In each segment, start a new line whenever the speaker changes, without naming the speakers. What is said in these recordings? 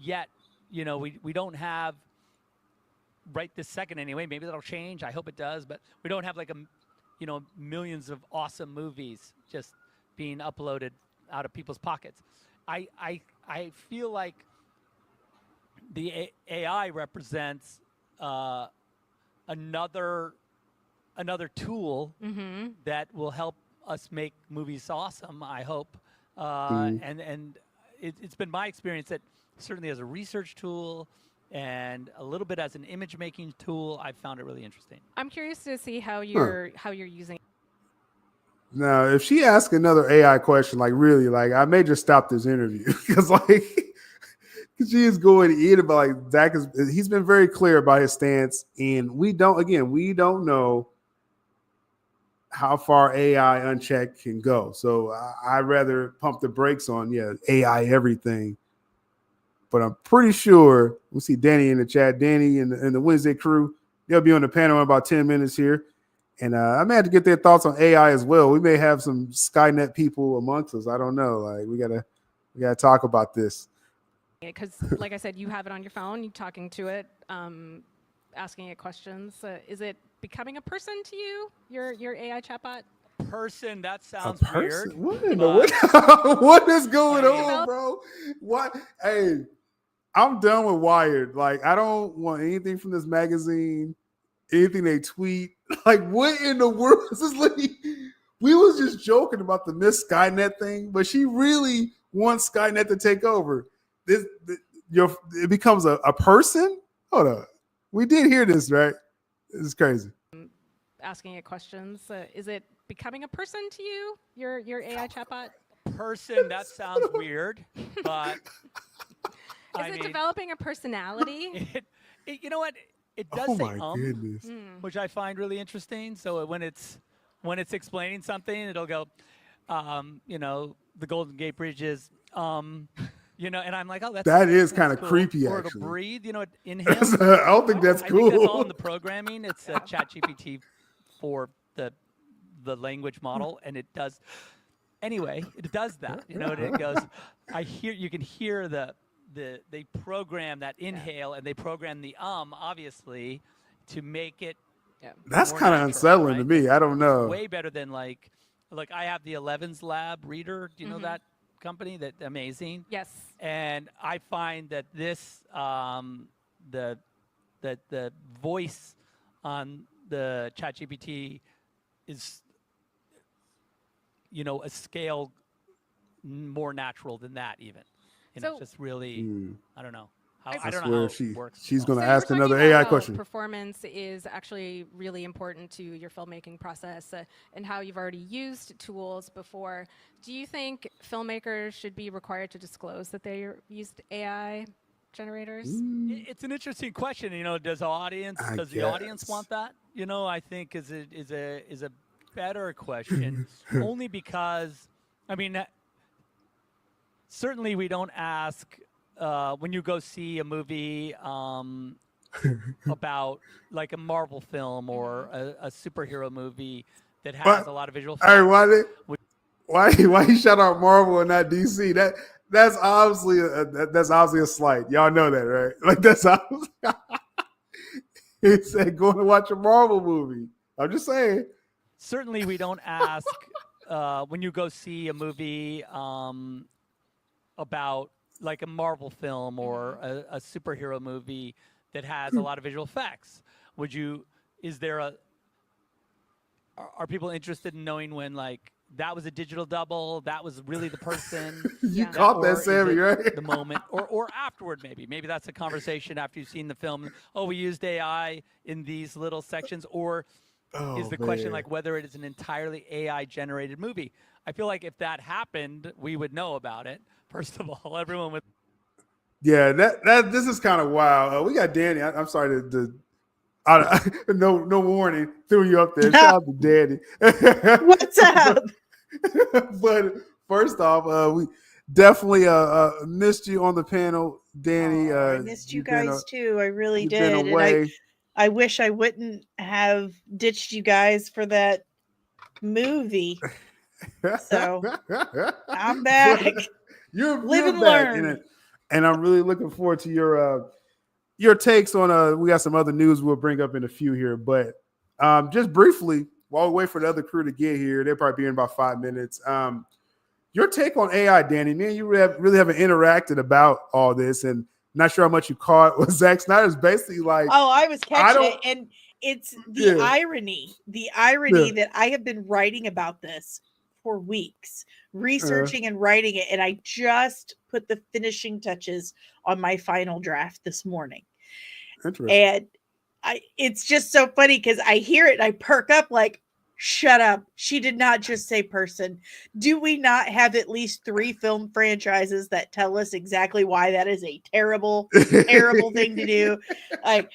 yet, we don't have right this second anyway. Maybe that'll change. I hope it does, but we don't have like millions of awesome movies just being uploaded out of people's pockets. I feel like the AI represents another tool that will help us make movies awesome. I hope, and it's been my experience that certainly as a research tool and a little bit as an image making tool, I found it really interesting.
I'm curious to see how you're using it.
Now, if she asks another AI question, like really, like I may just stop this interview because like she is going in about like Zach he's been very clear about his stance, and we don't know how far AI unchecked can go. So I'd rather pump the brakes on AI everything. But I'm pretty sure we see Danny in the chat. Danny and the Wednesday crew, they'll be on the panel in about 10 minutes here. And I may have to get their thoughts on AI as well. We may have some Skynet people amongst us. I don't know. Like we gotta talk about this.
Because, like I said, you have it on your phone. You're talking to it, asking it questions. Is it becoming a person to you? Your AI chatbot?
Person? That sounds weird.
What what is going on, bro? What? Hey, I'm done with Wired. Like I don't want anything from this magazine. Anything they tweet. Like, what in the world is this lady? We was just joking about the Miss Skynet thing, but she really wants Skynet to take over. It becomes a person? Hold on. We did hear this, right? This is crazy.
Asking it questions. Is it becoming a person to you? Your AI chatbot?
Person? That sounds weird, but...
Is it developing a personality?
You know what? It does say
goodness.
Which I find really interesting. So when it's explaining something, it'll go, the Golden Gate Bridge is, and I'm like, oh,
that is kind of
cool.
creepy.
Or
actually,
it'll breathe. It inhales.
I don't think that's cool.
I think that's all in the programming. It's a ChatGPT for the language model, and it does. Anyway, it does that. And it goes. You can hear they program that inhale and they program the obviously to make it.
Yeah.
That's kind of unsettling to me. I don't know.
It's way better than like I have the Elevens Lab reader. Do you know that company? That amazing.
Yes.
And I find that this the voice on the ChatGPT is a scale more natural than that even. It's just really, I don't know. I don't know how it works.
She's going to ask another AI question.
Performance is actually really important to your filmmaking process and how you've already used tools before. Do you think filmmakers should be required to disclose that they used AI generators?
It's an interesting question. Does the audience want that? I think is a better question. Only because, certainly we don't ask when you go see a movie about like a Marvel film or a superhero movie that has a lot of visual effects.
Hey, why you shout out Marvel and not DC? That's obviously a slight. Y'all know that, right? Like that's obviously he said going to watch a Marvel movie. I'm just saying.
Certainly we don't ask when you go see a movie about like a Marvel film or a superhero movie that has a lot of visual effects. Are people interested in knowing when like that was a digital double, that was really the person?
You caught that, Sammy, right?
The moment or afterward maybe that's a conversation after you've seen the film. Oh, we used AI in these little sections, or is the question like whether it is an entirely AI generated movie? I feel like if that happened, we would know about it. First of all, everyone would.
Yeah, this is kind of wild. We got Danny. I'm sorry no warning, threw you up there. Shout out to Danny.
What's up?
But first off, we definitely missed you on the panel, Danny.
I missed you guys too. I really did. And I wish I wouldn't have ditched you guys for that movie. So I'm back.
You're back. and I'm really looking forward to your takes on we got some other news we'll bring up in a few here, but just briefly while we wait for the other crew to get here, they'll probably be in about 5 minutes. Your take on AI, Danny. Me and you really haven't interacted about all this, and not sure how much you caught. Was Zack Snyder's basically like,
oh, I was catching it, and it's the irony that I have been writing about this for weeks, researching and writing it, and I just put the finishing touches on my final draft this morning. And it's just so funny because I hear it and I perk up like, shut up. She did not just say person. Do we not have at least 3 film franchises that tell us exactly why that is a terrible, terrible thing to do? Like,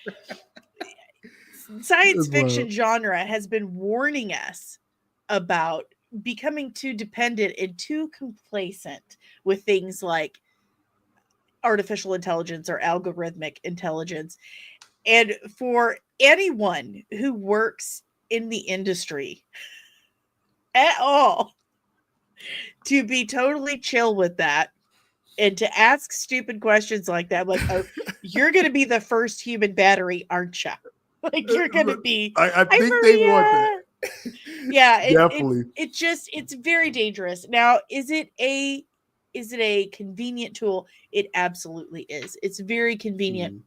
science fiction genre has been warning us about becoming too dependent and too complacent with things like artificial intelligence or algorithmic intelligence. And for anyone who works in the industry at all to be totally chill with that and to ask stupid questions like that, like, oh, you're going to be the first human battery, aren't you? Like, you're going to be.
I think they want that.
Yeah,
definitely.
It's very dangerous. Now, is it a convenient tool? It absolutely is. It's very convenient.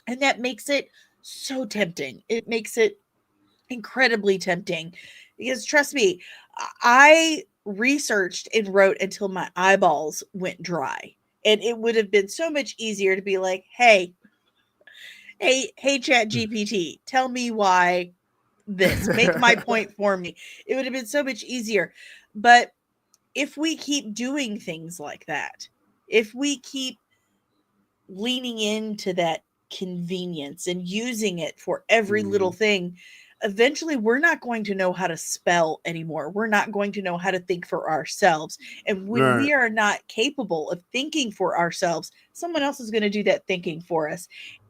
And that makes it so tempting. It makes it incredibly tempting because trust me, I researched and wrote until my eyeballs went dry, and it would have been so much easier to be like, hey Chat GPT, tell me why this, make my point for me. It would have been so much easier. But if we keep doing things like that, if we keep leaning into that convenience and using it for every little thing, eventually we're not going to know how to spell anymore. We're not going to know how to think for ourselves. And when we are not capable of thinking for ourselves, someone else is going to do that thinking for us.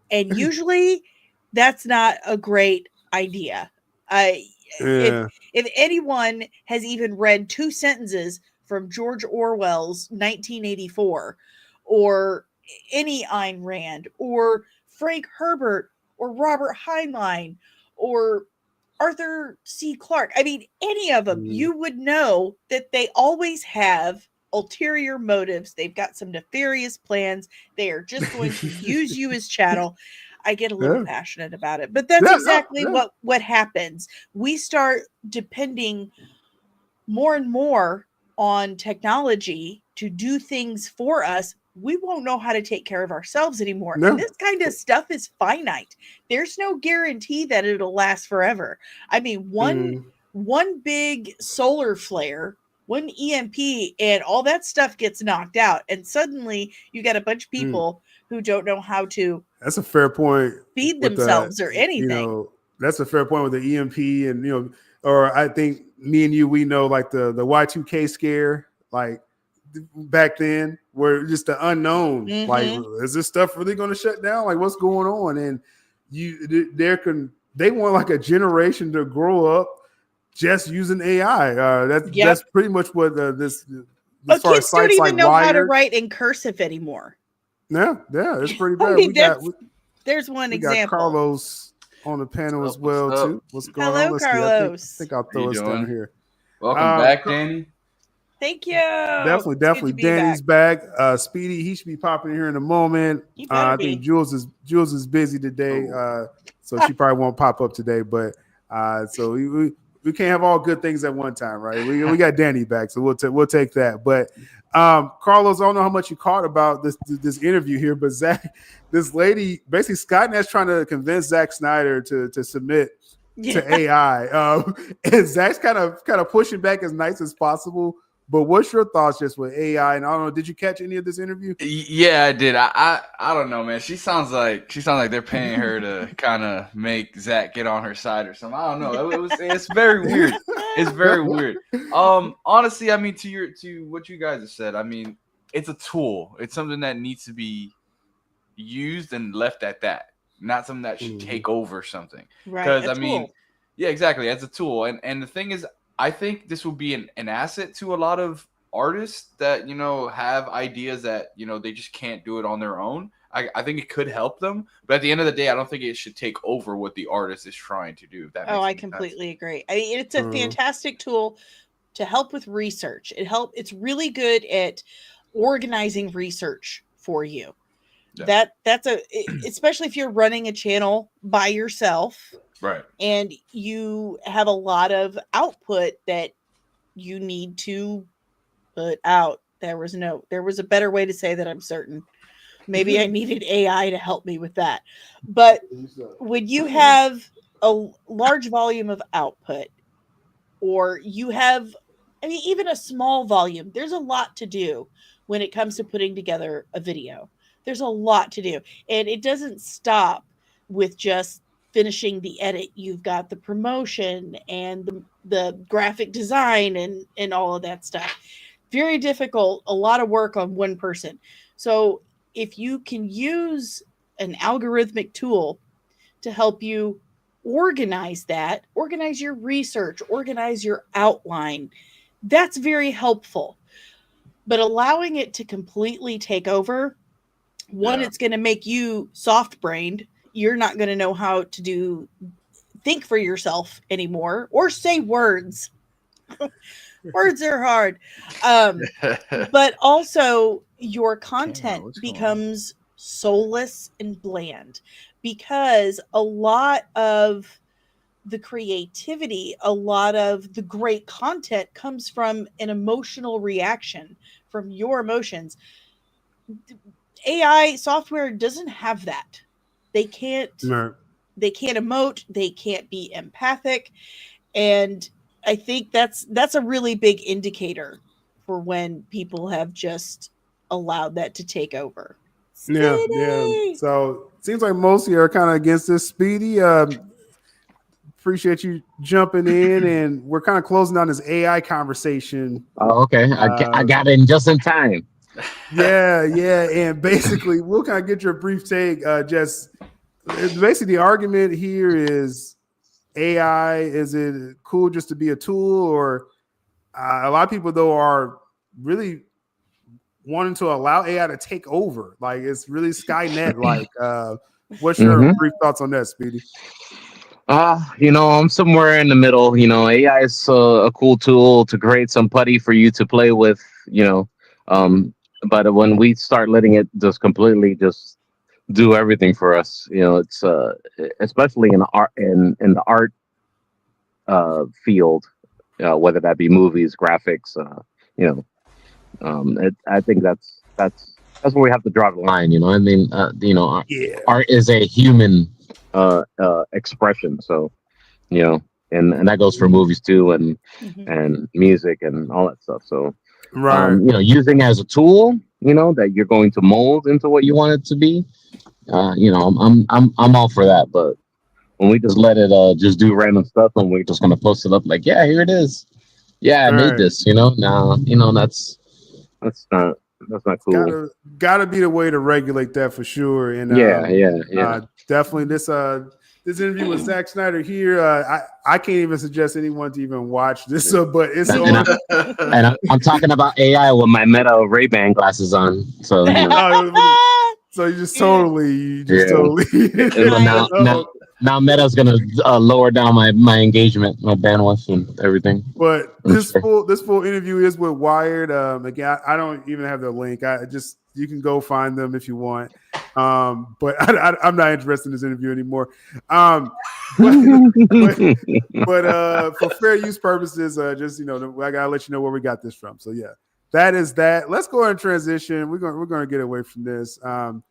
And usually that's not a great idea. If anyone has even read 2 sentences from George Orwell's 1984 or any Ayn Rand or Frank Herbert or Robert Heinlein or Arthur C. Clarke, I mean, any of them, you would know that they always have ulterior motives. They've got some nefarious plans. They are just going to use you as chattel. I get a little passionate about it, but that's exactly what happens. We start depending more and more on technology to do things for us. We won't know how to take care of ourselves anymore. And this kind of stuff is finite. There's no guarantee that it'll last forever. I mean, one big solar flare, one EMP, and all that stuff gets knocked out. And suddenly you got a bunch of people who don't know how to.
That's a fair point.
Feed themselves or anything.
You know, that's a fair point with the EMP, and or I think me and you, we know like the Y2K scare, like back then, where just the unknown, like, is this stuff really going to shut down? Like, what's going on? And they want like a generation to grow up just using AI. That's pretty much what this.
But kids don't even know how to write in cursive anymore.
Yeah, it's pretty bad.
I mean, there's one example.
Got Carlos on the panel as well too. What's going on?
Hello, Carlos.
I think I'll throw us down here.
Welcome back, Danny.
Thank you.
Definitely. Danny's back. Speedy, he should be popping in here in a moment. I think Jules is busy today, so she probably won't pop up today. But so we can't have all good things at one time, right? We got Danny back, so we'll take that. But Carlos, I don't know how much you caught about this interview here, but this lady, basically Skynet's trying to convince Zack Snyder to submit to AI, and Zack's kind of pushing back as nice as possible. But what's your thoughts just with AI? And I don't know, did you catch any of this interview?
Yeah, I did. I don't know, man. She sounds like they're paying her to kind of make Zack get on her side or something. I don't know. It's very weird. It's very weird. Honestly, I mean, to what you guys have said, I mean, it's a tool. It's something that needs to be used and left at that. Not something that should take over something.
Right.
Because I mean, yeah, exactly. As a tool. And the thing is, I think this will be an asset to a lot of artists that have ideas that they just can't do it on their own. I think it could help them, but at the end of the day, I don't think it should take over what the artist is trying to do. If that makes
I
any sense.
completely agree. I mean, it's a fantastic tool to help with research. It's really good at organizing research for you. Yeah. That's especially if you're running a channel by yourself,
right?
And you have a lot of output that you need to put out. There was a better way to say that, I'm certain. Maybe I needed AI to help me with that. But when you have a large volume of output, or you have, even a small volume, there's a lot to do when it comes to putting together a video. There's a lot to do. And it doesn't stop with just finishing the edit. You've got the promotion and the graphic design and all of that stuff. Very difficult, a lot of work on one person. So if you can use an algorithmic tool to help you organize your research, organize your outline, that's very helpful. But allowing it to completely take over, it's going to make you soft-brained. You're not going to know how to think for yourself anymore or say words. Words are hard. But also your content becomes soulless and bland, because a lot of the creativity, a lot of the great content comes from an emotional reaction, from your emotions. AI software doesn't have that. They can't emote, they can't be empathic. And I think that's a really big indicator for when people have just allowed that to take over.
Speedy! Yeah. So it seems like most of you are kind of against this, Speedy. Appreciate you jumping in, and we're kind of closing on this AI conversation.
Oh, okay. I got in just in time.
Yeah. And basically, we'll kind of get your brief take. Basically, the argument here is, AI, is it cool just to be a tool, or a lot of people though are really wanting to allow AI to take over? Like, it's really Skynet. Like, what's your brief thoughts on that, Speedy?
I'm somewhere in the middle. AI is a cool tool to create some putty for you to play with. But when we start letting it just completely just do everything for us, it's especially in the art field, whether that be movies, graphics, I think that's where we have to draw the line. Art is a human expression, so and that goes for movies too, and music and all that stuff. So using it as a tool, that you're going to mold into what you want it to be. I'm all for that, but when we just let it just do random stuff and we're just gonna post it up like, yeah, here it is. Yeah, I made this. That's not cool.
Gotta be the way to regulate that for sure. And definitely this interview with Zack Snyder here. I can't even suggest anyone to even watch this. But it's
and I'm talking about AI with my Meta Ray-Ban glasses on. So
so you just totally.
Now Meta's gonna lower down my engagement, my bandwidth, and everything.
But this full interview is with Wired. Again, I don't even have the link. You can go find them if you want. But I'm not interested in this interview anymore. But for fair use purposes, I gotta let you know where we got this from. So yeah, that is that. Let's go ahead and transition. We're gonna get away from this. And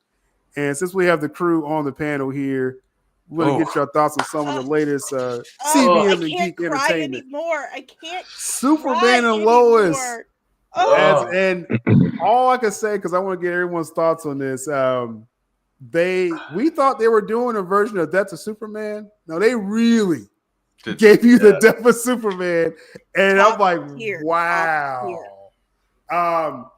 since we have the crew on the panel here, we're going to get your thoughts on some of the latest CBM and Geek Entertainment.
Anymore. I can't.
Superman and Lois. And all I can say, because I want to get everyone's thoughts on this, we thought they were doing a version of Death of Superman. No, they really gave you the Death of Superman. And I'm like, wow.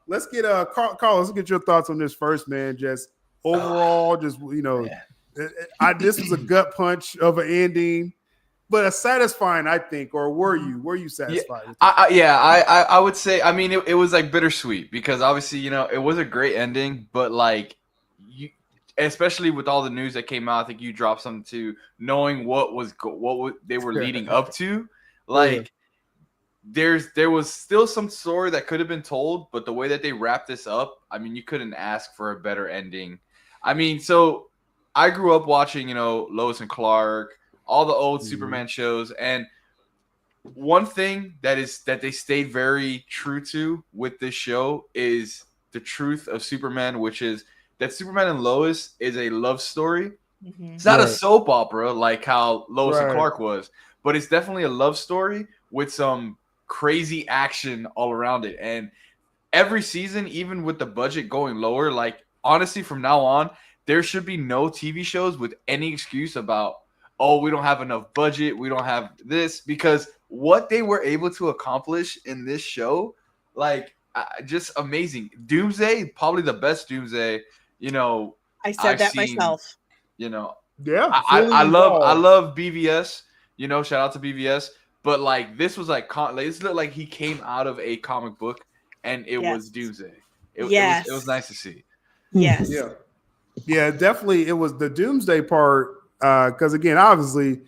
Let's get Carl, let's get your thoughts on this first, man. Just overall, this was a gut punch of an ending. but a satisfying, I think. Or were you satisfied? With
I would say. I mean, it was like bittersweet because obviously, it was a great ending, but like especially with all the news that came out, I think you dropped something too. Knowing what they were leading up to, like there was still some story that could have been told, but the way that they wrapped this up, I mean, you couldn't ask for a better ending. I mean, so I grew up watching, Lois and Clark, all the old Superman shows, and one thing that they stayed very true to with this show is the truth of Superman, which is that Superman and Lois is a love story.
Mhm.
It's not a soap opera like how Lois and Clark was, but it's definitely a love story with some crazy action all around it. And every season, even with the budget going lower, like honestly, from now on, there should be no TV shows with any excuse about, oh, we don't have enough budget, we don't have this, because what they were able to accomplish in this show, like just amazing. Doomsday, probably the best Doomsday,
I said
I've
that
seen,
myself.
I love BVS, shout out to BVS, but like this was like this looked like he came out of a comic book and it was Doomsday. It was nice to see.
Yes.
Yeah, definitely. It was the Doomsday part because again, obviously,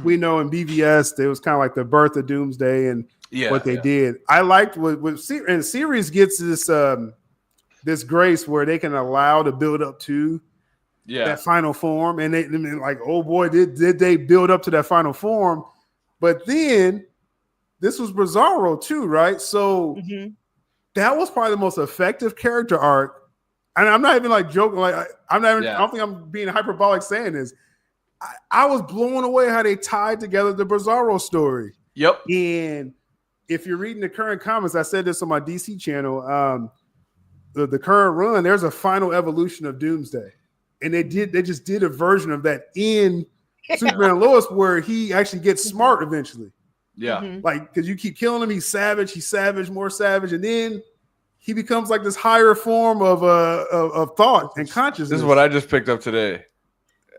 we know in BVS it was kind of like the birth of Doomsday and what they did. I liked what series gets this grace where they can allow to build up to that final form, and they like, oh boy, did they build up to that final form? But then this was Bizarro too, right? So that was probably the most effective character arc. And I'm not even like joking. Like I don't think I'm being hyperbolic saying this. I was blown away how they tied together the Bizarro story.
Yep.
And if you're reading the current comics, I said this on my DC channel. The current run, there's a final evolution of Doomsday, and they just did a version of that in Superman and Lois where he actually gets smart eventually.
Yeah.
Like because you keep killing him, he's savage, more savage, and then he becomes like this higher form of thought and consciousness.
This is what I just picked up today.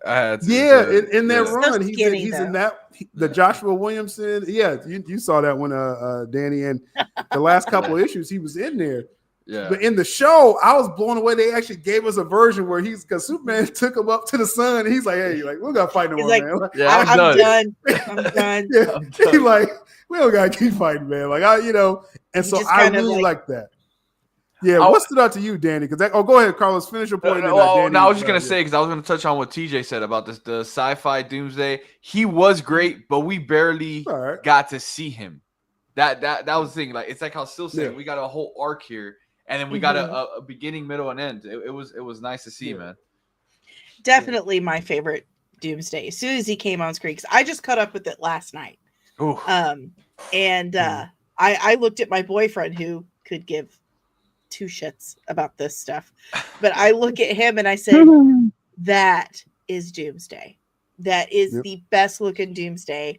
I had
to, in that run,
so
he's in that the Joshua Williamson. Yeah, you saw that one, Danny, and the last couple of issues he was in there.
Yeah,
but in the show, I was blown away. They actually gave us a version where because Superman took him up to the sun. And he's like, "Hey, like we don't gotta fight no more, man. Like,
I'm done.
I'm done."
Yeah. He's like, "We don't gotta keep fighting, man." Like and so I really like that. Yeah, what stood out to you, Danny? Because go ahead, Carlos. Finish your point.
I was just gonna say because I was gonna touch on what TJ said about the sci-fi Doomsday. He was great, but we barely got to see him. That was the thing. Like it's like how still saying we got a whole arc here, and then we got a beginning, middle, and end. It was nice to see, man.
Definitely my favorite Doomsday. As soon as he came on screen, 'cause I just caught up with it last night.
Ooh.
I looked at my boyfriend who could give two shits about this stuff, but I look at him and I said, that is Doomsday. That is the best looking Doomsday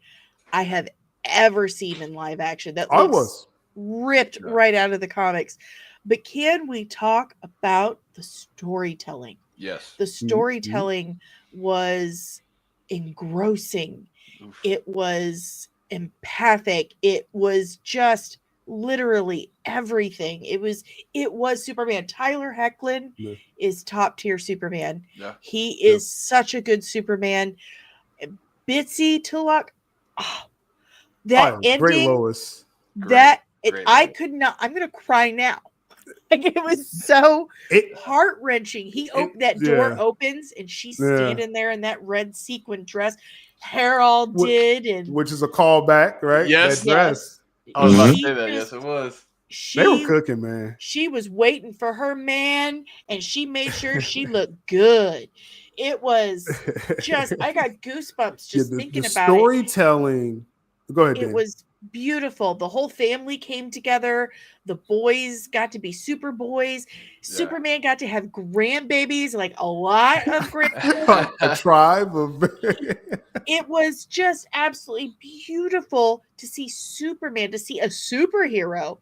I have ever seen in live action. That looks ripped right out of the comics. But can we talk about the storytelling?
Yes.
The storytelling was engrossing. Oof. It was empathic. It was just literally everything. It was Superman. Tyler Hoechlin is top tier Superman. Yeah. He is such a good Superman. Bitsie Tulloch, that ending,
great Lois.
I could not. I'm gonna cry now. Like it was so heart-wrenching. That door opens and she's standing there in that red sequin dress. Harold
which is a callback, right?
Yes,
that dress.
I was about to say that. Yes, it was.
They were cooking, man.
She was waiting for her man, and she made sure she looked good. It was just, I got goosebumps just thinking about it.
Storytelling. Go ahead, Dan.
It was beautiful. The whole family came together. The boys got to be super boys. Superman got to have grandbabies, like a lot of grandbabies.
A tribe of.
It was just absolutely beautiful to see Superman, to see a superhero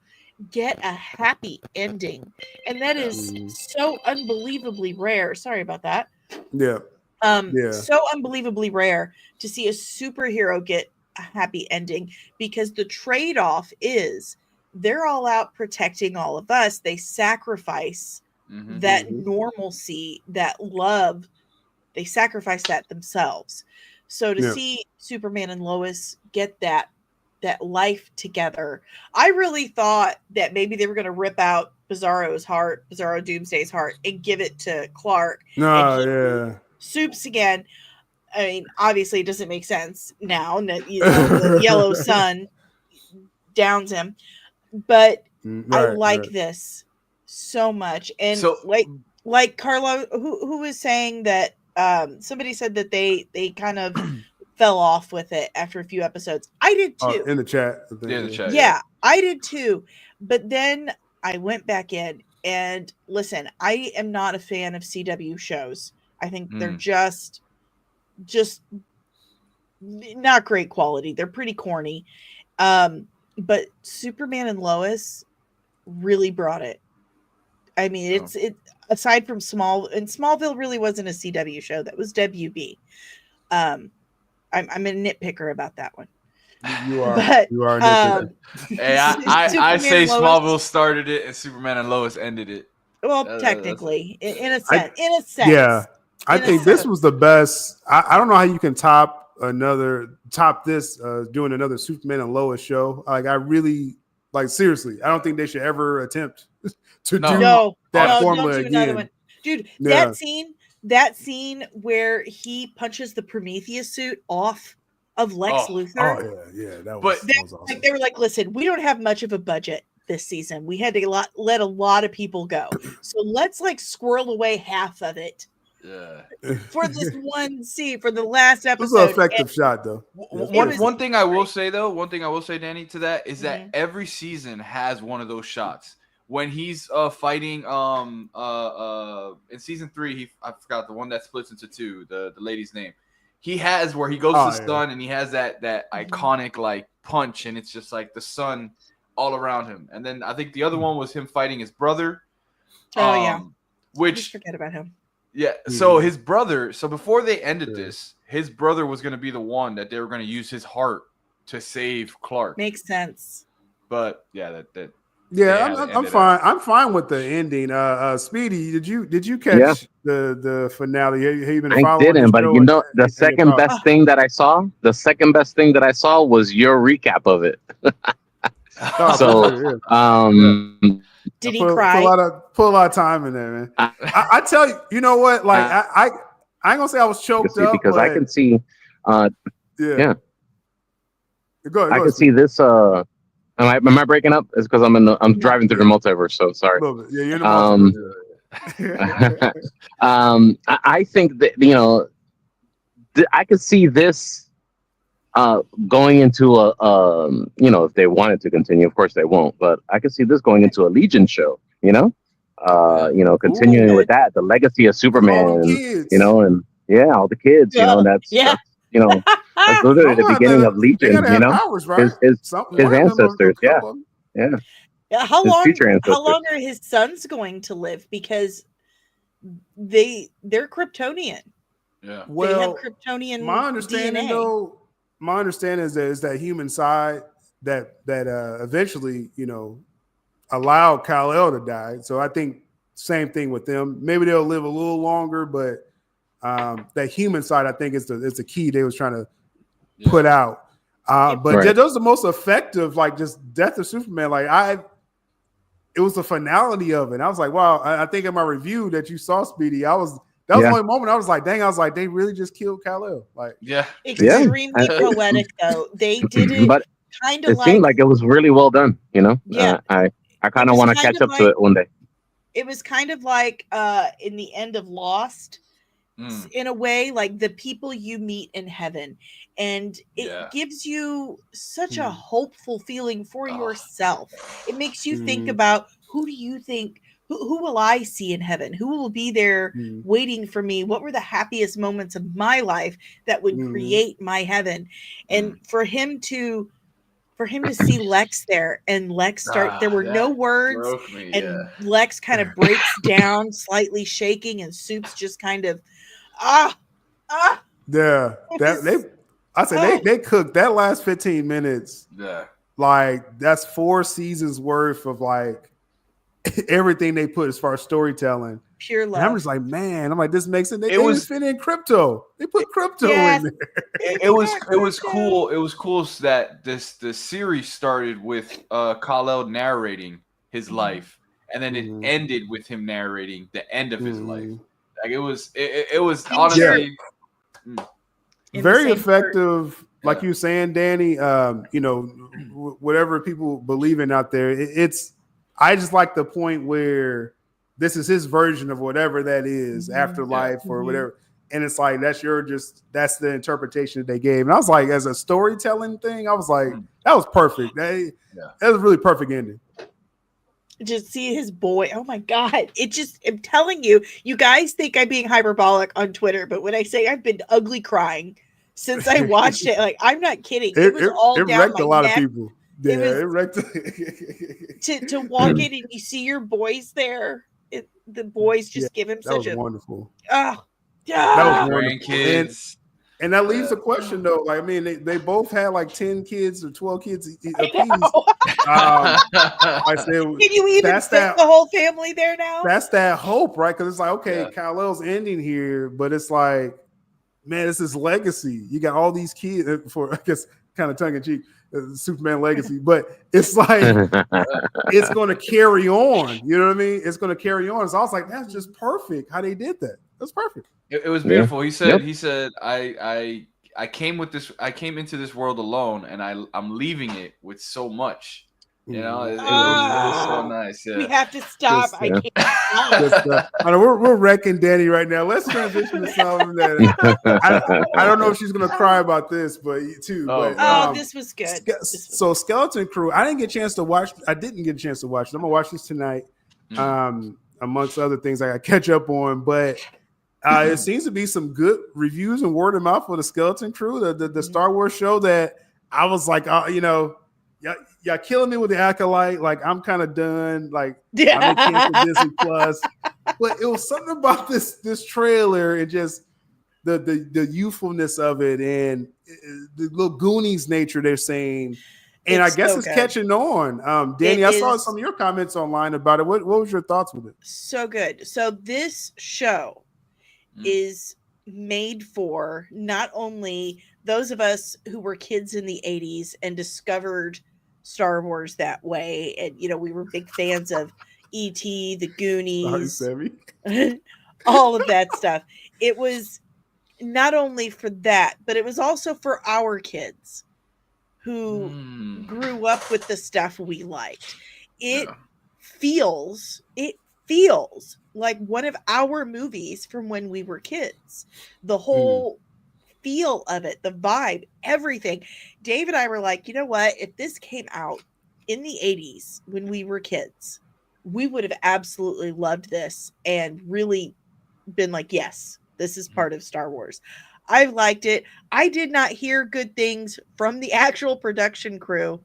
get a happy ending. And that is so unbelievably rare. Sorry about that.
Yeah. Yeah.
So unbelievably rare to see a superhero get a happy ending, because the trade-off is they're all out protecting all of us. They sacrifice
Mhm.
that
Mhm.
normalcy, that love, they sacrifice that themselves. So to
Yeah.
see Superman and Lois get that life together, I really thought that maybe they were going to rip out Bizarro Doomsday's heart, and give it to Clark, and
No,
he
yeah.
Soups again. I mean, obviously, it doesn't make sense now that the yellow sun downs him, but I
Right,
like
right.
this so much. And
So
like Carlo, who was saying that somebody said that they kind of fell off with it after a few episodes. I did too.
In the chat. I think,
yeah, the chat.
Yeah, I did too. But then I went back in and listen, I am not a fan of CW shows. I think they're just not great quality. They're pretty corny. But Superman and Lois really brought it. I mean,
Oh.
it aside from Smallville really wasn't a CW show. That was WB. I'm a nitpicker about that one.
You are.
But
You are a nitpicker.
Hey, I
Superman
say
and Lois-
Smallville started it and Superman and Lois ended it.
Well,
That's
technically, in a
I-
sense.
Yeah. I
In a
think this
sense.
was the best. I don't know how you can top this doing another Superman and Lois show. Like I really seriously, I don't think they should ever attempt to
No.
do
No,
that
no,
formula
don't do another
again.
one, dude.
Yeah.
That scene where he punches the Prometheus suit off of Lex
Oh.
Luthor.
Oh yeah, that
But-
was awesome.
Like they were like, listen, we don't have much of a budget this season. We had to let a lot of people go, so let's squirrel away half of it
Yeah.
for this one scene for the last
It was an
episode.
effective shot though.
One thing I will say, Danny, to that is that
Mhm.
every season has one of those shots. When he's fighting in season 3, I forgot the one that splits into two, the lady's name. He has where he goes to the sun and he has that iconic punch, and it's just the sun all around him. And then I think the other one was him fighting his brother.
Oh, yeah. Just
Which
forget about him.
yeah, so his brother, before they ended this, his brother was going to be the one that they were going to use his heart to save Clark.
Makes sense.
But yeah, that
Yeah,
how it
I'm
ended
fine.
up.
I'm fine with the ending. Speedy, did you catch the finale? Have you been
I
following
didn't,
the
but
show
you know,
and
the
your
second
thoughts?
best thing that I saw was your recap of it.
Oh,
So,
for sure, yeah.
Did he
Put
cry?
a lot of time in there, man. I tell you, you know what? I ain't gonna say I was choked up
because I can see,
yeah.
yeah.
Go
I
ahead,
can see this. Am I breaking up? It's because I'm driving through the multiverse. So sorry.
a little bit. Yeah, you're in the multiverse.
I think that I could see this going into if they wanted to continue, of course they won't, but I could see this going into a Legion show, continuing with that, the legacy of Superman,
All the
and,
kids.
and all the kids, that's literally the beginning of Legion,
powers, right?
his ancestors, yeah.
How
His
long?
future
How
ancestors.
long are his sons going to live? Because they're Kryptonian.
Yeah.
They have
Well,
Kryptonian
my understanding
DNA.
is that human side that eventually allowed Kal-El to die. So I think same thing with them. Maybe they'll live a little longer, but that human side I think is the key they was trying to put out. But
Right.
those are the most effective, just Death of Superman. It was the finality of it. I was like, wow. I think in my review that you saw, Speedy, that was the only moment I was like, dang, they really just killed Kal-El.
Yeah.
Extremely poetic, though. They did it
But
kind of
it seemed like it was really well done.
Yeah.
I kind of
was
want to
kind
catch
of
up to it one day.
It was kind of like in the end of Lost, in a way, like the people you meet in heaven. And it gives you such a hopeful feeling for yourself. It makes you think about, who do you think, who will I see in heaven? Who will be there waiting for me? What were the happiest moments of my life that would create my heaven? And for him to see Lex there, and Lex there were no words, and Lex kind of breaks down, slightly shaking, and Soup's just kind of
Yeah, I said they cooked that last 15 minutes.
Yeah.
Like that's 4 seasons worth of like everything they put as far as storytelling.
Pure
And I'm
love.
just like, man, I'm like, this makes it. They
It was-
even fit in crypto. They put crypto
Yes.
in there.
It was cool. It was cool that the series started with Kal-El narrating his life, and then it ended with him narrating the end of his life. Like it was honestly
Very effective. Like
Yeah.
you were saying, Danny. You know, whatever people believe in out there, it's. I just like the point where this is his version of whatever that is, afterlife or whatever. And it's like that's the interpretation that they gave. And I was like, as a storytelling thing, I was like, that was perfect. That was a really perfect ending.
Just see his boy. Oh my God. I'm telling you, you guys think I'm being hyperbolic on Twitter, but when I say I've been ugly crying since I watched it, like I'm not kidding. It was all
it
down
wrecked
my
a lot
neck.
of people. Yeah, it wrecked.
to walk in and you see your boys there. The boys just give him such a
wonderful.
Oh,
that was wonderful.
Grandkids.
And that leaves a question though. Like, I mean, they both had like 10 kids or 12 kids apiece. I said,
can you even fit the whole family there now?
That's that hope, right? Because it's like, okay, Kal-El's ending here, but it's like, man, it's his legacy. You got all these kids for, I guess, kind of tongue in cheek, Superman legacy, but it's like it's going to carry on. You know what I mean? It's going to carry on. So I was like, that's just perfect how they did that. That's perfect.
It was beautiful. He said, I came into this world alone, and I'm leaving it with so much. You know, it was so nice. Yeah.
We have to stop. I can't.
I know we're wrecking Danny right now. Let's transition to something that I don't know if she's gonna cry about this, but too.
This was good.
So Skeleton Crew, I didn't get a chance to watch. I didn't get a chance to watch it. I'm gonna watch this tonight. Amongst other things I got to catch up on, but it seems to be some good reviews and word of mouth for the Skeleton Crew, the Star Wars show that I was like, you know. Y'all killing me with the Acolyte. Like I'm kind of done. Like I canceled Disney Plus, but it was something about this trailer and just the youthfulness of it and the little Goonies nature they're saying. And I guess it's catching on. Danny, I saw some of your comments online about it. What was your thoughts with it?
So good. So this show is made for not only those of us who were kids in the 80s and discovered Star Wars that way, and you know we were big fans of E.T., the Goonies, all of that stuff. It was not only for that, but it was also for our kids who grew up with the stuff we liked. It feels like one of our movies from when we were kids. The whole feel of it, the vibe, everything. Dave and I were like, you know what? If this came out in the 80s when we were kids, we would have absolutely loved this and really been like, yes, this is part of Star Wars. I liked it. I did not hear good things from the actual production crew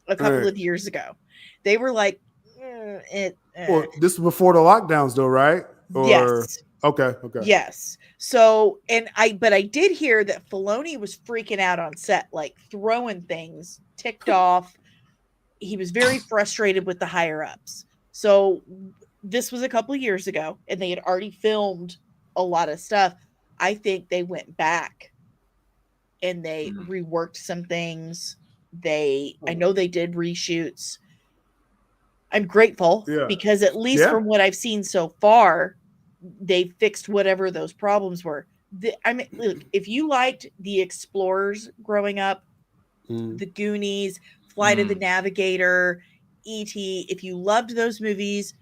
a couple of years ago. They were like,
Well, this is before the lockdowns though, right?
Yes.
Okay.
Yes. So, but I did hear that Filoni was freaking out on set, like throwing things, ticked off. He was very frustrated with the higher ups. So this was a couple of years ago and they had already filmed a lot of stuff. I think they went back and they reworked some things. I know they did reshoots. I'm grateful because at least from what I've seen so far, they fixed whatever those problems were. Look, if you liked the Explorers growing up, the Goonies, Flight of the Navigator, E.T., if you loved those movies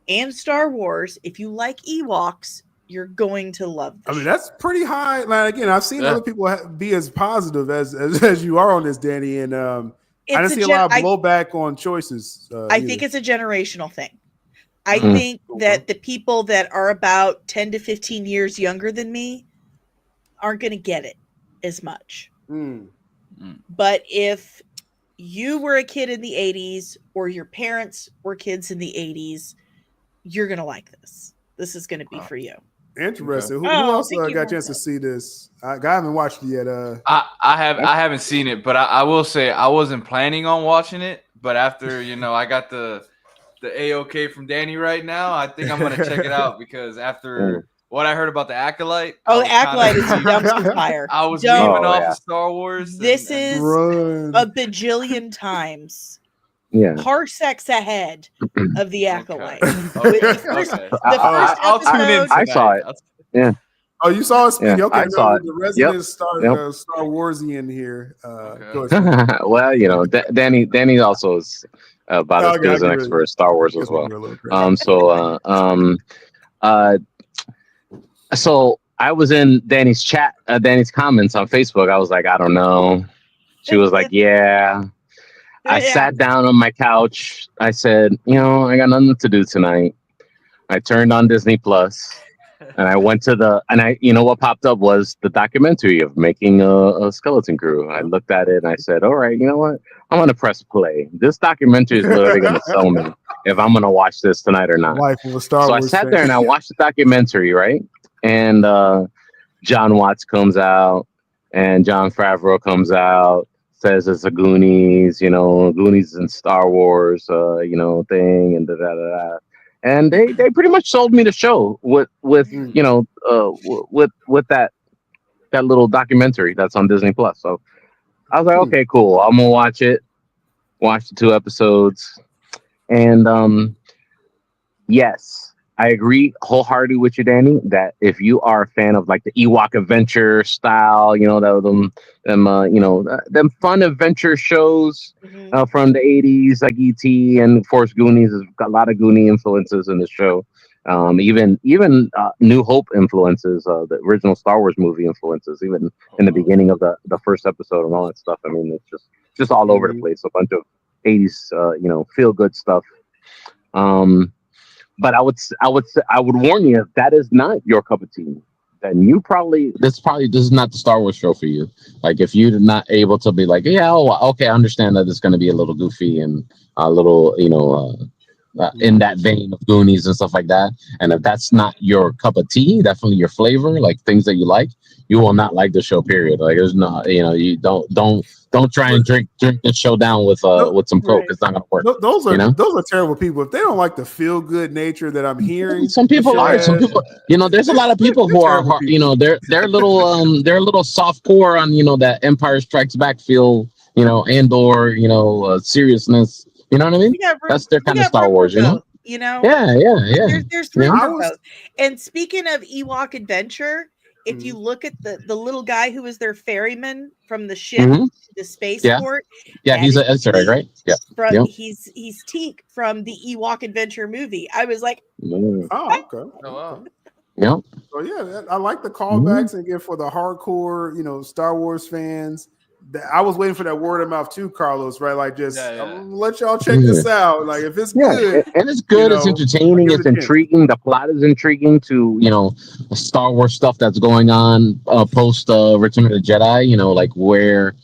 and Star Wars, if you like Ewoks, you're going to love this.
I mean, that's pretty high. Like, again, I've seen other people be as positive as you are on this, Danny, and I didn't see a lot of blowback on choices.
I think it's a generational thing. I think that the people that are about 10 to 15 years younger than me aren't going to get it as much. But if you were a kid in the 80s or your parents were kids in the 80s, you're going to like this. This is going to be for you.
Interesting. Who
Oh,
else
thank you,
got a chance to
Marcel.
see this? I haven't watched it yet.
I haven't seen it, but I will say I wasn't planning on watching it. But after I got the AOK from Danny right now, I think I'm gonna check it out because after what I heard about the Acolyte,
Oh, Acolyte is dumpster fire.
I was
Don't-
leaving off
yeah.
of Star Wars.
This
and-
is
Run.
a bajillion times
Yeah.
parsecs ahead of the Acolyte.
Okay.
The first
I'll tune in.
episode-
I saw it.
tonight.
Oh, you saw it, Speedy?
Yeah,
Okay,
I saw it.
The resident Star
Yep.
Star Warsian here.
Okay.
Go ahead.
Well, Danny also is about as
Okay,
good as
I
an
get it.
expert in Star Wars as well.
It's a little crazy.
So I was in Danny's chat, Danny's comments on Facebook. I was like, I don't know. She was like, yeah. I
Yeah.
sat down on my couch. I said, I got nothing to do tonight. I turned on Disney Plus, and I went to what popped up was the documentary of making a Skeleton Crew. I looked at it and I said, all right, you know what? I'm gonna press play. This documentary is literally gonna sell me if I'm gonna watch this tonight or not.
Life of a Star
So I
Wars
sat
fan.
there and I watched the documentary, right? And John Watts comes out, and John Favreau comes out, says it's a Goonies, Goonies and Star Wars, thing, and da da da da. And they pretty much sold me the show with that little documentary that's on Disney Plus. So I was like, okay, cool. I'm gonna watch it. Watch the 2 episodes, and yes, I agree wholeheartedly with you, Danny, that if you are a fan of like the Ewok adventure style, them fun adventure shows
Mhm.
from the 80s, like E.T. and of course Goonies has got a lot of Goonie influences in the show. Even New Hope influences, the original Star Wars movie influences, even in the beginning of the first episode and all that stuff. I mean, it's just all over the place. A bunch of 80s, feel good stuff. But I would warn you, if that is not your cup of tea, then this is not the Star Wars show for you. Like if you're not able to be like, yeah, okay, I understand that it's going to be a little goofy and a little, in that vein of Goonies and stuff like that. And if that's not your cup of tea, definitely your flavor, like things that you like, you will not like the show. Period. Like there's not, you don't try and drink the show down with some Coke.
Right.
It's not gonna work.
Those are terrible people. If they don't like the feel good nature that I'm hearing,
Some people are. Some people, there's a lot of people who are, they're a little soft core on, that Empire Strikes Back feel, Andor, seriousness. You know what I mean? That's their kind of Star Wars,
Yeah. There's room for both. And speaking of Ewok adventure, if you look at the little guy who was their ferryman from the ship to the spaceport,
he's an Easter egg, right? Yeah,
he's Teak from the Ewok adventure movie. I was like,
oh, okay.
Oh, wow.
Yeah.
So yeah, I like the callbacks, and again for the hardcore, Star Wars fans. I was waiting for that word of mouth too, Carlos. Right, like just I'm gonna let y'all check this out. Like if it's good,
and it's good, it's entertaining, it's intriguing. The plot is intriguing to Star Wars stuff that's going on post Return of the Jedi. Like where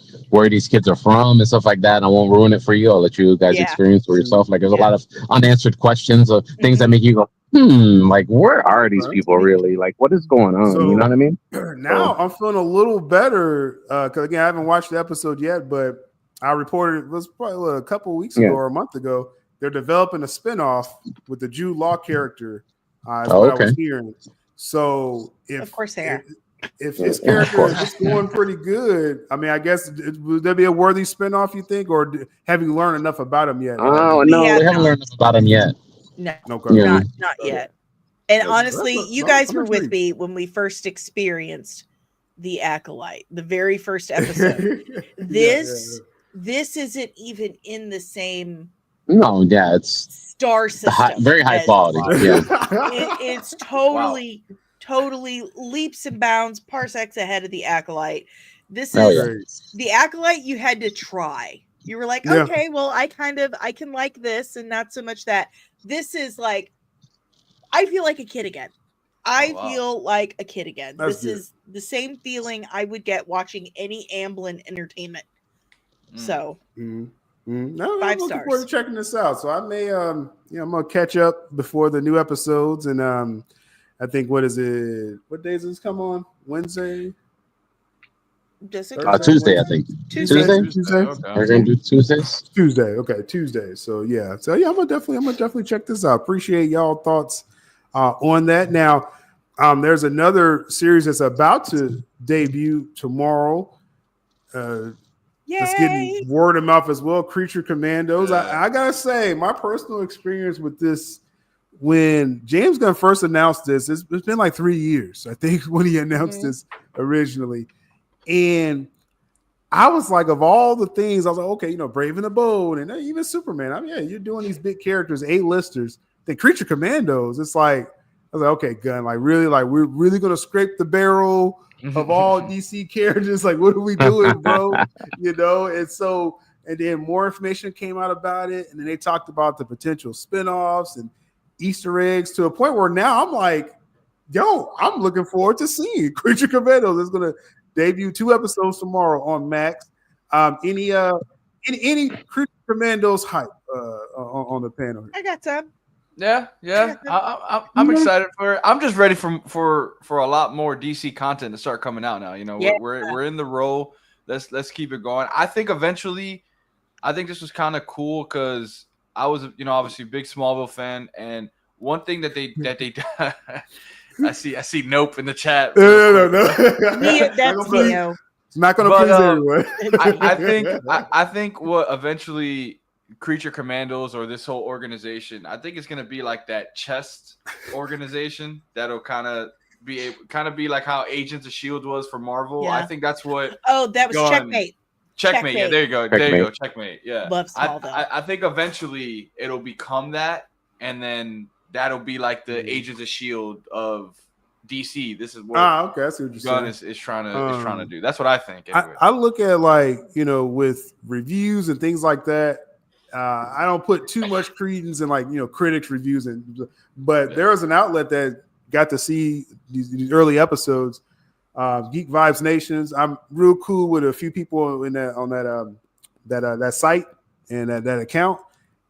these kids are from and stuff like that. I won't ruin it for you. I'll let you guys experience for yourself. Like there's a lot of unanswered questions of things that make you go, like where are these people really? Like what is going on?
So,
you know what I mean?
Now I'm feeling a little better because again I haven't watched the episode yet, but I reported it was probably a couple of weeks ago or a month ago. They're developing a spinoff with the Jude Law character. Is what I was hearing. So
of course they are.
If his character is going pretty good, I mean, I guess would there be a worthy spinoff? You think, or have you learned enough about him yet?
Oh no, we haven't learned enough about him yet.
No,
okay.
not yet. And honestly, you guys were with me when we first experienced the Acolyte, the very first episode. This isn't even in the same.
No, yeah, it's
star system.
Very high quality. Yeah,
it's totally leaps and bounds, parsecs ahead of the Acolyte. This is the Acolyte. You had to try. You were like, okay, well, I can like this and not so much that. This is like, I feel like a kid again. Feel like a kid again. This is the same feeling I would get watching any Amblin Entertainment. So,
No,
5
I'm looking
stars.
forward to checking this out. So I may, I'm gonna catch up before the new episodes, and I think what is it? What days does this come on? Wednesday?
Does it?
Tuesday, I think.
Tuesday.
Tuesday.
Okay.
We're gonna do Tuesdays.
Tuesday. Okay, Tuesday. So yeah. I'm gonna definitely check this out. Appreciate y'all thoughts on that. Now, there's another series that's about to debut tomorrow. It's getting
Yay!
word of mouth as well. Creature Commandos.
Yeah.
I gotta say, my personal experience with this, when James Gunn first announced this, it's been like 3 years, I think, when he announced this originally. And I was like, of all the things, I was like, okay, Brave and the Bold, and even Superman. I mean, yeah, you're doing these big characters, A-listers. The Creature Commandos, it's like, I was like, okay, Gunn, we're really gonna scrape the barrel of all DC characters. Like, what are we doing, bro? And then more information came out about it, and then they talked about the potential spinoffs and Easter eggs to a point where now I'm like, yo, I'm looking forward to seeing Creature Commandos. It's gonna debut 2 episodes tomorrow on Max. Any Creature Commandos hype on the panel here?
I got some.
Yeah. I'm excited for it. I'm just ready for a lot more DC content to start coming out now.
Yeah.
We're in the row. Let's keep it going. I think eventually, this was kind of cool because I was, obviously a big Smallville fan, and one thing that they I see Nope in the chat.
No.
That's Neo.
It's not going to please everyone.
I think what eventually Creature Commandos or this whole organization, I think it's going to be like that chest organization that'll kind of be like how Agents of S.H.I.E.L.D. was for Marvel.
Yeah.
I think that's what.
Oh, that was Checkmate.
Checkmate. Yeah, there you go.
Checkmate.
There you go. Checkmate. Yeah.
Love Smallville.
I think eventually it'll become that, and then that'll be like the Agents of S.H.I.E.L.D. of DC. This is what
okay, I see what you're
Gunn
saying.
is trying to do. That's what I think. Anyway.
I look at with reviews and things like that. I don't put too much credence in critics reviews, but there was an outlet that got to see these early episodes. Geek Vibes Nations. I'm real cool with a few people in that site and that account,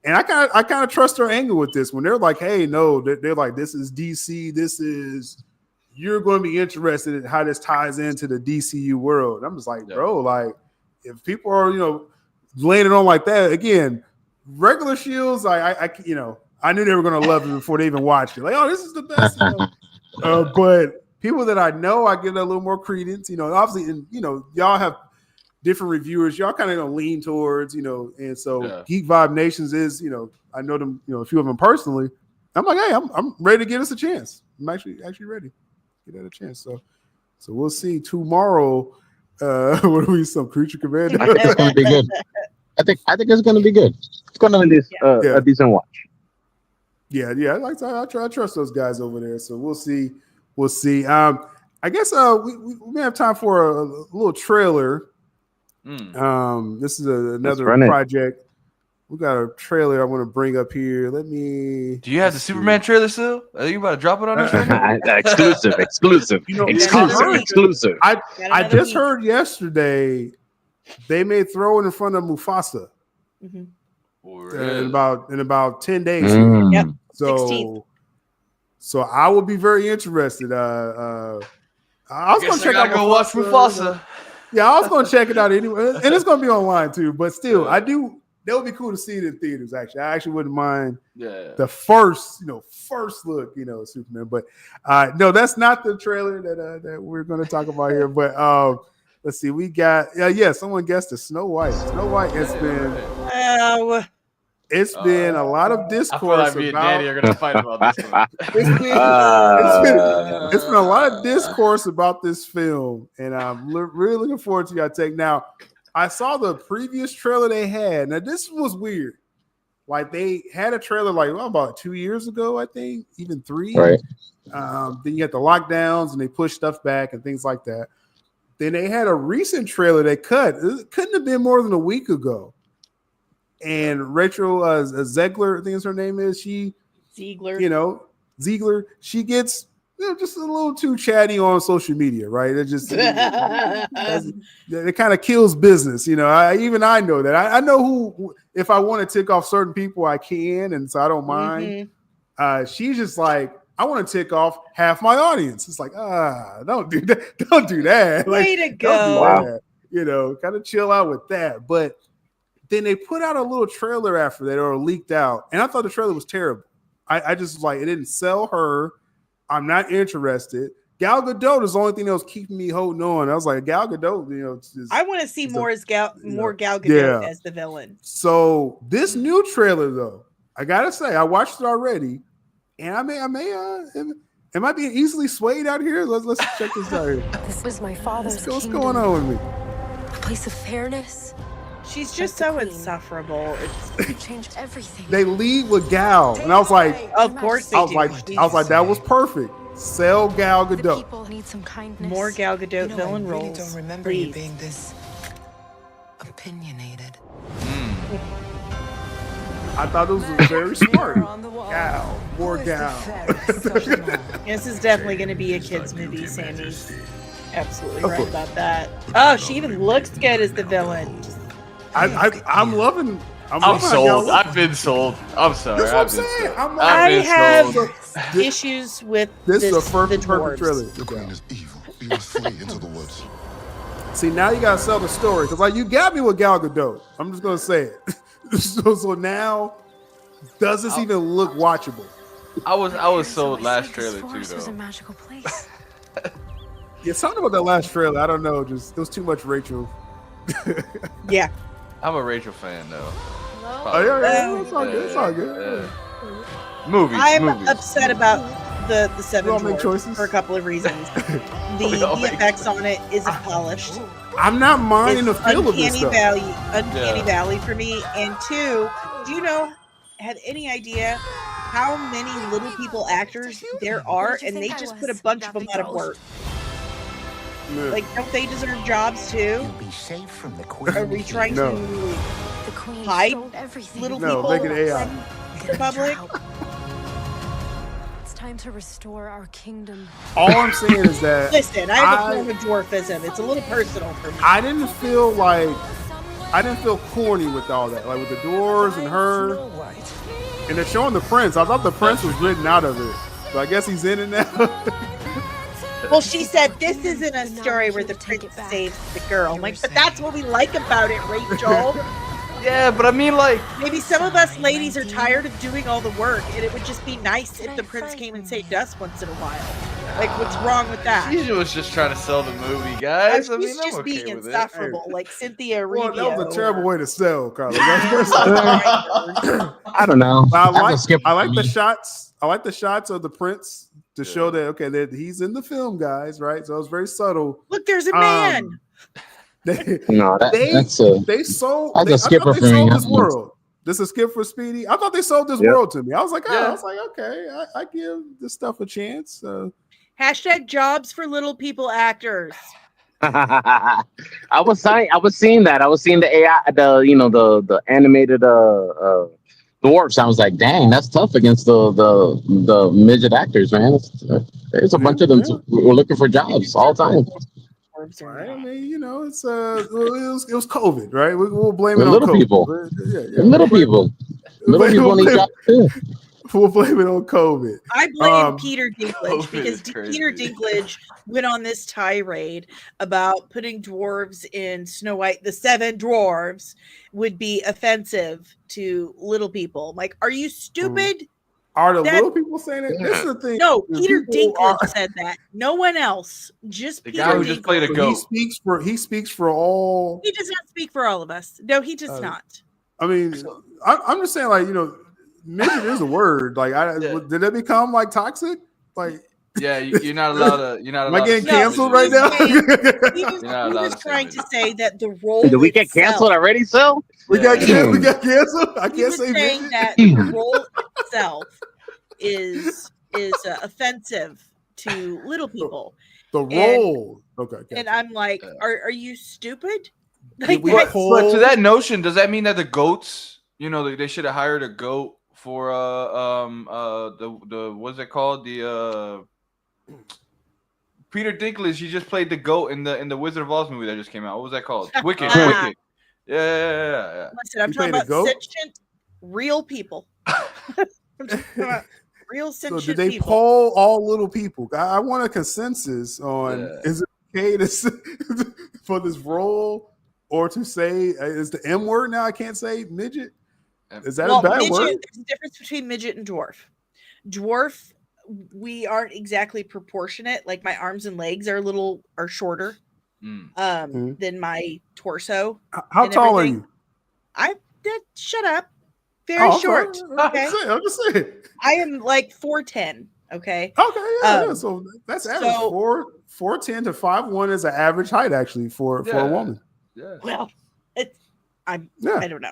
and I kind of trust their angle with this when they're like, hey, no, they're like, this is DC. You're going to be interested in how this ties into the DCU world. I'm just like, bro, like if people are laying it on like that again, regular Shields, I knew they were going to love it before they even watched it. Like, oh, this is the best. But people that I know, I give a little more credence. Obviously, and y'all have different reviewers. Y'all kind of lean towards, and so Geek Vibe Nations is, I know them, a few of them personally. I'm like, hey, I'm ready to give us a chance. I'm actually ready. Get that a chance. So we'll see tomorrow. What are we? Some Creature Commander.
I think it's gonna be good. I think it's gonna be good. It's gonna be a decent watch.
Yeah. I trust those guys over there. So we'll see. I guess we may have time for a little trailer. This is another project. We got a trailer I want to bring up here. Let me.
Do you have the Superman trailer still? Are you about to drop it on us right now?
Exclusive. Exclusive.
I just heard yesterday they may throw it in front of Mufasa in about 10 days.
Yep.
16th. So I will be very interested. I was going to check out.
Go watch Mufasa.
Yeah, I was going to check it out anyway, and it's going to be online too. But still, that would be cool to see it in theaters. Actually, I actually wouldn't mind the first look, Superman. But no, that's not the trailer that we're going to talk about here. But let's see, we got someone guessed the Snow White. Snow White has been. It's been a lot of discourse.
I feel like me and Danny are going to fight about this one.
It's been a lot of discourse about this film, and I'm really looking forward to your take. Now, I saw the previous trailer they had. Now, this was weird. Like, they had a trailer about 2 years ago, I think, even 3.
Right.
Then you had the lockdowns, and they pushed stuff back and things like that. Then they had a recent trailer they cut. It couldn't have been more than a week ago. And Rachel Zegler, I think is her name is. Ziegler. She gets just a little too chatty on social media, right? It just it kind of kills business. I know that. I know who. If I want to tick off certain people, I can, and so I don't mind. She's just like I want to tick off half my audience. It's like, don't do that. Don't do that. Like,
Way to
don't do
go.
Wow.
that. You know, kind of chill out with that. But then they put out a little trailer after that, or leaked out, and I thought the trailer was terrible. I just like, it didn't sell her. I'm not interested. Gal Gadot is the only thing that was keeping me holding on. I was like, Gal Gadot, you know.
I want to see
it's
more Gal Gadot
Yeah.
as the villain.
So this new trailer, though, I gotta say, I watched it already, and am I being easily swayed out here? Let's check this out here.
This was my father's
What's
kingdom,
going on with me?
a place of fairness.
She's just
the
so
queen.
insufferable. It's,
It changed everything.
They lead with Gal, and I was like,
of course they
I was
do.
like, that was perfect. Sell Gal
the
Gadot.
people need some kindness.
More Gal Gadot
You know,
villain
I really
roles.
don't remember you
please.
being this opinionated.
I thought it was very smart. Gal, more Gal.
This is definitely going to be a kids movie. Sammy's absolutely right about that. Oh, she even looks good as the villain.
I'm loving.
I'm
loving how Gal
sold.
looks.
I've been sold. I'm sorry.
That's what I'm
I've been
saying.
sold.
I'm like,
I
I've been
have
sold.
issues with
This is a
the
perfect
dwarves.
trailer.
The queen is evil. You must flee into the woods.
See, now you gotta sell the story because, like, you got me with Gal Gadot. I'm just gonna say it. so now, does this even look watchable?
I was sold
So
last
this
trailer too,
forest was a
though.
magical place.
Yeah, something about that last trailer. I don't know. Just it was too much Rachel.
Yeah.
I'm a Rachel fan, though.
Oh yeah, it's all good. It's all good.
Yeah. Movies.
I'm
movies.
upset about the seven
We all make
dwarves
choices.
for a couple of reasons.
We
The
all make
VFX on it isn't polished.
I'm not minding the
It's
feel of this
uncanny
stuff.
uncanny
Yeah.
valley for me. And two, do you know? Have any idea how many little people actors there are,
did you
and they
think I
just put a
was,
bunch of them
Daffy
out of
Jones?
work?
Yeah.
Like, don't they deserve jobs too?
You'll be safe from the queen.
Are we trying
No.
to
The queen
Hide
stole everything.
little
No,
people
make it AI.
from the public?
It's time to restore our kingdom.
All I'm saying is that
Listen, I have a
I-
form of dwarfism. It's a little personal for me.
I didn't feel corny with all that, like with the dwarves and her,
Snow White.
and they're showing the prince. I thought the prince was written out of it, so I guess he's in it now.
Well, she said this isn't a story where the prince saves the girl. I'm like, but that's what we like about it, Rachel.
Yeah, but I mean, like,
Maybe some of us ladies are tired of doing all the work, and it would just be nice if the prince came and saved us once in a while. Like, what's wrong with that?
she was just trying to sell the movie, guys. I mean,
She's
I'm
just
okay
being
with it.
insufferable, like Cynthia
Well,
Erivo.
that was a terrible way to sell, Carlos.
I don't know.
I
That's a
like
skip
I like
for
the
me.
shots. I like the shots of the prince to show that that he's in the film, guys. Right, so it's very subtle.
Look, there's a man.
They
No,
they,
that's a
they sold.
that's a
I
skipper
thought
for
they
me.
sold this world. This is a skip for Speedy. I thought they sold this
Yep.
world to me. I was like,
Yeah.
I was like, okay, I give this stuff a chance.
Hashtag jobs for little people actors.
I was seeing that. I was seeing the AI, the animated dwarfs. I was like, dang, that's tough against the midget actors, man. There's a bunch of them who are looking for jobs all the time.
Right? I mean, it's it was COVID, right? We'll blame it
The
on
little
COVID.
people.
Yeah.
Little people. Little people need jobs too.
We'll blame it on COVID.
I blame Peter Dinklage
COVID
because
is crazy.
Peter Dinklage went on this tirade about putting dwarves in Snow White. The seven dwarves would be offensive to little people. I'm like, are you stupid?
Are the
That-
little people saying it? This is the thing.
No,
The
Peter
people
Dinklage said that. No one else. Just
The
Peter
guy who
Dinklage.
just played a
He
goat.
speaks for all.
He does not speak for all of us. No, he does
Uh,
not.
I mean, I'm just saying, like, midget is a word. Like,
Yeah.
did that become like toxic? Like,
Yeah, you're not allowed to. You're not
am
allowed.
I getting
to
No,
canceled
say
right
midget.
now?
He was,
You're not
he
allowed
was
to say
trying to
midget.
say that the role
Did we get
itself-
canceled already, Sil?
we got
Yeah.
canceled. We got canceled. I
He
can't
was
say
saying
midget.
that the role itself is offensive to little people,
The role. Okay.
and
gotcha.
I'm like, are you stupid?
Did we
that-
pull-
But to that notion, does that mean that the goats, they should have hired a goat for the what's it called, the Peter Dinklage? He just played the goat in the Wizard of Oz movie that just came out. What was that called? Wicked.
Ah.
Wicked. Yeah.
Listen, I'm
He
talking
played a
about
goat?
sentient, real people. I'm talking about real
So
sentient
did they
people.
poll all little people? I want a consensus on
Yeah.
is it okay to for this role or to say is the M word now? I can't say midget. Is that
Well,
a bad
midget,
word?
there's a difference between midget and dwarf. Dwarf, we aren't exactly proportionate. Like my arms and legs are shorter
Mm.
than my torso.
How
and
tall are
everything.
you?
Shut up. Very
I'm
short.
sorry.
Okay.
I'm just saying.
I am like 4'10. Okay.
Okay, yeah.
Um,
So that's average.
so-
4'10" to 5'1" is an average height actually for a
Yeah.
woman.
Yeah.
Well, I
Yeah.
don't know.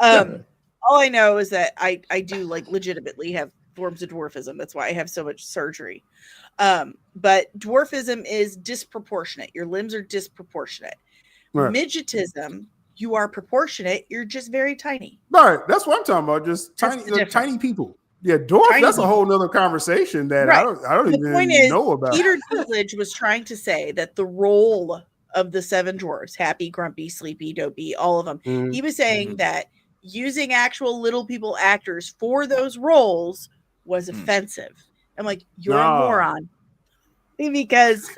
Yeah.
All I know is that I do like legitimately have forms of dwarfism. That's why I have so much surgery. But dwarfism is disproportionate. Your limbs are disproportionate.
Right.
Midgetism, you are proportionate. You're just very tiny.
Right. That's what I'm talking about. Just
That's
tiny,
the difference.
tiny people. Yeah, dwarf.
Tiny
That's a
people.
whole nother conversation that
Right.
I don't
The
even
point is,
know about.
Peter Dinklage was trying to say that the role of the seven dwarfs, Happy, Grumpy, Sleepy, Dopey, all of them,
Mhm.
he was saying that using actual little people actors for those roles was offensive. I'm like, you're a
Nah.
moron. Because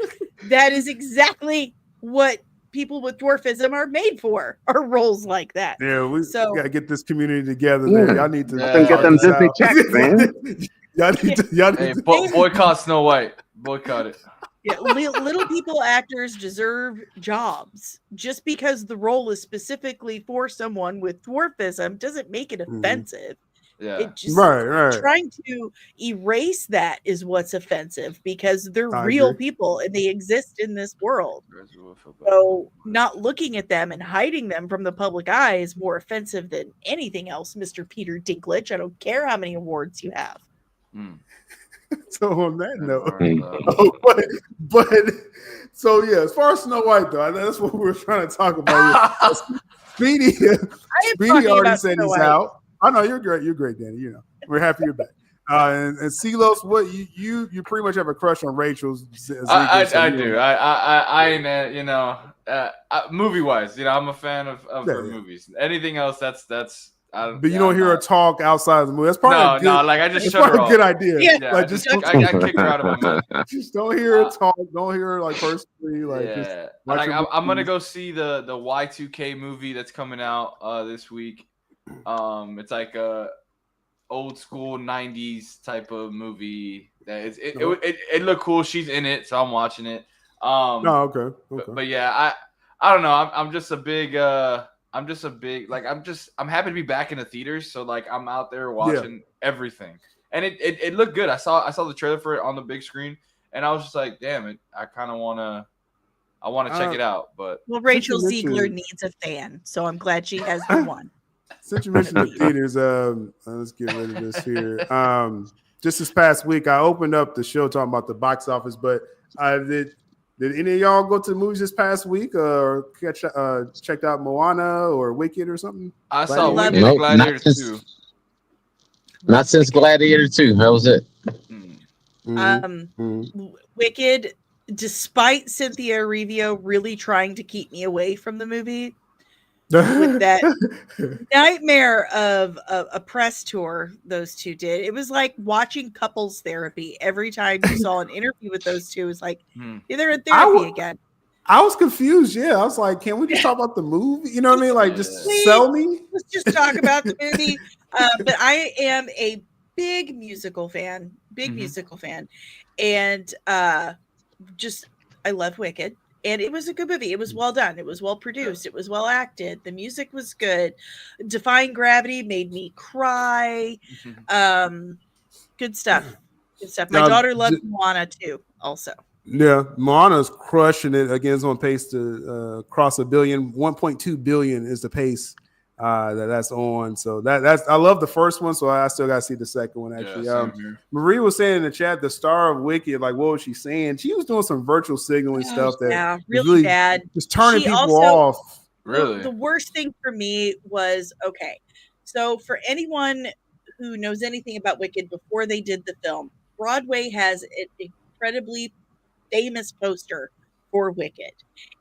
that is exactly what people with dwarfism are made for, are roles like that.
Yeah, we
So-
gotta get this community together,
Yeah.
man. Y'all need to
Yeah.
Get them
this out.
Disney checks, man.
y'all need
Hey,
to
boycott Snow White. Boycott it.
Yeah, little people actors deserve jobs. Just because the role is specifically for someone with dwarfism doesn't make it
Mhm.
offensive.
Yeah.
It just
right.
trying to erase that is what's offensive because they're
I
real
agree.
people and they exist in this world. So not looking at them and hiding them from the public eye is more offensive than anything else, Mr. Peter Dinklage. I don't care how many awards you have.
Mm.
So on that note,
Or,
but so yeah, as far as Snow White though, that's what we were trying to talk about. Here. Speedy,
I am
Speedy
talking
already
about
said
Snow
he's
White.
out. I know you're great. You're great, Danny. You know, we're happy you're back. And Silos, what you pretty much have a crush on Rachel's.
I do. I ain't you know, movie wise, you know, I'm a fan of her movies. Anything else, that's
But you don't hear her talk outside of the movie. That's probably
no, like I just
it's
shut her
probably a
off.
good idea.
Yeah,
Like
I
just
kick her out of my mind.
just don't hear her talk. Don't hear her like personally. Like just
Yeah,
watch
like
her
I'm gonna
movies.
go see the Y2K movie that's coming out this week. It's like a old school '90s type of movie. That it looked cool. She's in it, so I'm watching it.
Oh, okay.
But yeah, I don't know. I'm just a big I'm happy to be back in the theaters. So like I'm out there watching everything, and it looked good. I saw the trailer for it on the big screen, and I was just like, damn it, I kind of want to check it out. But
Well, Rachel
Since you
Ziegler
mentioned-
needs a fan, so I'm glad she has the one.
Since you mentioned the theaters, let's get rid of this here. Just this past week, I opened up the show talking about the box office, but did any of y'all go to the movies this past week or checked out Moana or Wicked or something?
I saw
Gladiator.
Wicked and Gladiator
Not
2.
Not since Gladiator 2. That was it.
Wicked, despite Cynthia Erivo really trying to keep me away from the movie, with that nightmare of a press tour those two did. It was like watching couples therapy. Every time you saw an interview with those two, it was like, they're in therapy again.
I was confused. Yeah, I was like, can we just talk about the movie? You know what I mean? Like, just
Please,
sell me.
Let's just talk about the movie. But I am a big musical fan, and I love Wicked. And it was a good movie. It was well done. It was well produced. It was well acted. The music was good. Defying Gravity made me cry. Good stuff. Good stuff. My
Now,
daughter loves Moana too, also.
Yeah, Moana's crushing it. Again, it's on pace to cross 1 billion. 1.2 billion is the pace that's on. So that's I love the first one, so I still got to see the second one. Actually, Marie was saying in the chat, the star of Wicked, like what was she saying? She was doing some virtual signaling stuff that
really bad,
just turning
she
people
also,
off.
Really,
the worst thing for me was So for anyone who knows anything about Wicked before they did the film, Broadway has an incredibly famous poster for Wicked.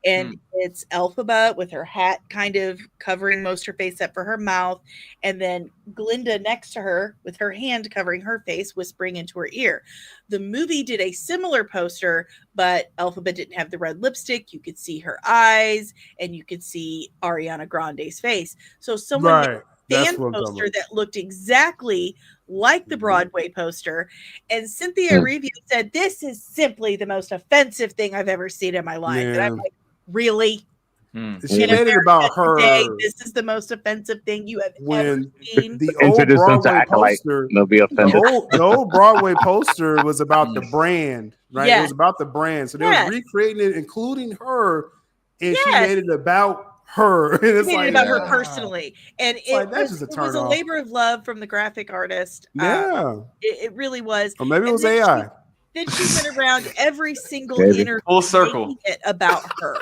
And it's Elphaba with her hat kind of covering most of her face except for her mouth. And then Glinda next to her with her hand covering her face, whispering into her ear. The movie did a similar poster, but Elphaba didn't have the red lipstick. You could see her eyes and you could see Ariana Grande's face. So someone made
Right.
a
That's
fan
what I'm talking
poster
about.
that looked exactly like the
Mhm.
Broadway poster. And Cynthia Erivo said, "This is simply the most offensive thing I've ever seen in my life." And I'm
Yeah.
like, really?
She
In
made it about
America today,
her
this is the most offensive thing you have ever
when
seen?
the old
Introduce them to
Broadway
acolyte.
poster.
They'll be
The
offended.
old Broadway poster was about the brand, right? It
Yes.
was about the brand. So they
Yes.
were recreating it, including her, and she
Yes.
made it about her. And it's
Made it
like
about her
Yeah.
personally, and
It's like,
it
that's
was
just a
it was a
turn-off.
labor of love from the graphic artist.
Yeah.
It really was.
Or maybe it
And
was
then
AI.
Then she went around every single
Maybe.
interview,
Full circle.
making it about her.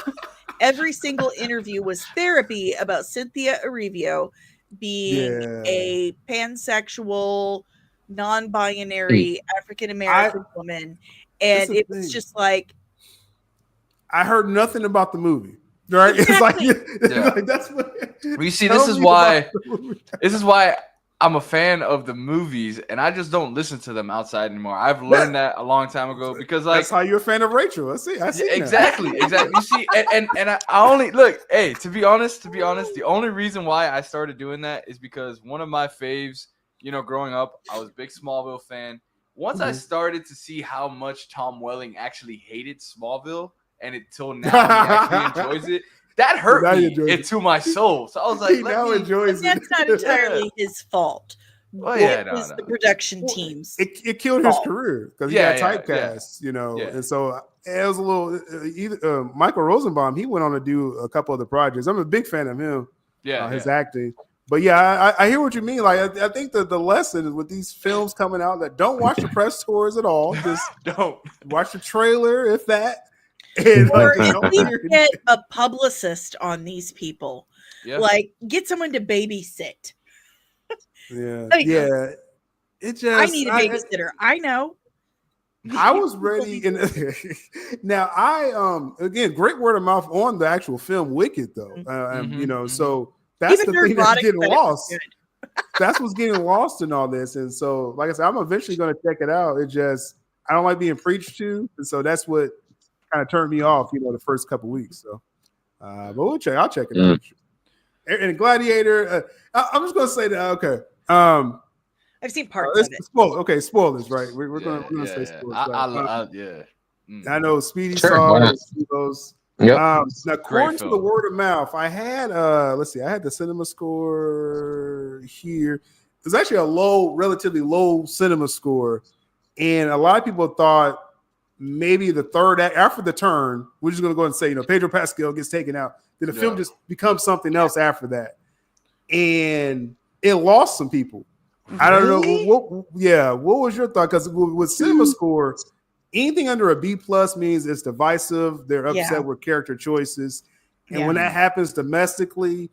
Every single interview was therapy about Cynthia Erivo being
Yeah.
a pansexual, non-binary African American woman,
That's
and
the
it was
thing.
just like,
I heard nothing about the movie. Right?
Exactly.
It's
Yeah.
like that's what
Well, you see,
tell
this is
me
why
about the movie.
this is why I'm a fan of the movies, and I just don't listen to them outside anymore. I've learned that a long time ago because, like,
That's how you're a fan of Rachel. I see.
yeah,
that.
exactly. You see, and I only look. Hey, to be honest, the only reason why I started doing that is because one of my faves, growing up, I was a big Smallville fan. Once I
Mhm.
started to see how much Tom Welling actually hated Smallville, and until now he actually enjoys it, that hurt
Now he
me
enjoys it.
into my soul. So I was like,
He
let
now
me.
enjoys
and
it.
that's not entirely his fault.
Well, yeah,
It
no,
was
no.
the production
Well,
teams.
It killed his
Oh.
career because he
Yeah,
got
yeah,
typecast,
yeah.
and so it was a little. Michael Rosenbaum, he went on to do a couple of the projects. I'm a big fan of him,
Yeah,
his
yeah.
acting. But yeah, I hear what you mean. Like I think that the lesson is with these films coming out that don't watch the press tours at all. Just
Don't.
watch the trailer, if that. And
Or
like,
at
don't
least
hear-
get a publicist on these people.
Yeah.
Like, get someone to babysit.
yeah,
Like,
yeah. It just
I need a babysitter. I know.
I was ready. Now I again, great word of mouth on the actual film Wicked though. So that's
Even
the thing that's
Nerdrotic
getting
said it was
lost.
good.
That's what's getting lost in all this. And so, like I said, I'm eventually going to check it out. It just I don't like being preached to, and so that's what kind of turned me off. The first couple weeks. So, but we'll check. I'll check it out. And Gladiator. I'm just going to say that. Okay.
I've seen parts of it.
Spoilers, right? We're gonna say spoilers.
Yeah.
I know Speedy
Sure,
saw
why
it.
not?
Those.
Yep.
Now, according to the
film.
word of mouth, I had I had the cinema score here. It's actually a relatively low cinema score, and a lot of people thought maybe the third act after the turn, we're just gonna go and say, Pedro Pascal gets taken out. Then the film just becomes something else after that, and it lost some people. I don't know. What was your thought? Because with cinema score, anything under a B plus means it's divisive. They're upset with character choices, and when that happens domestically,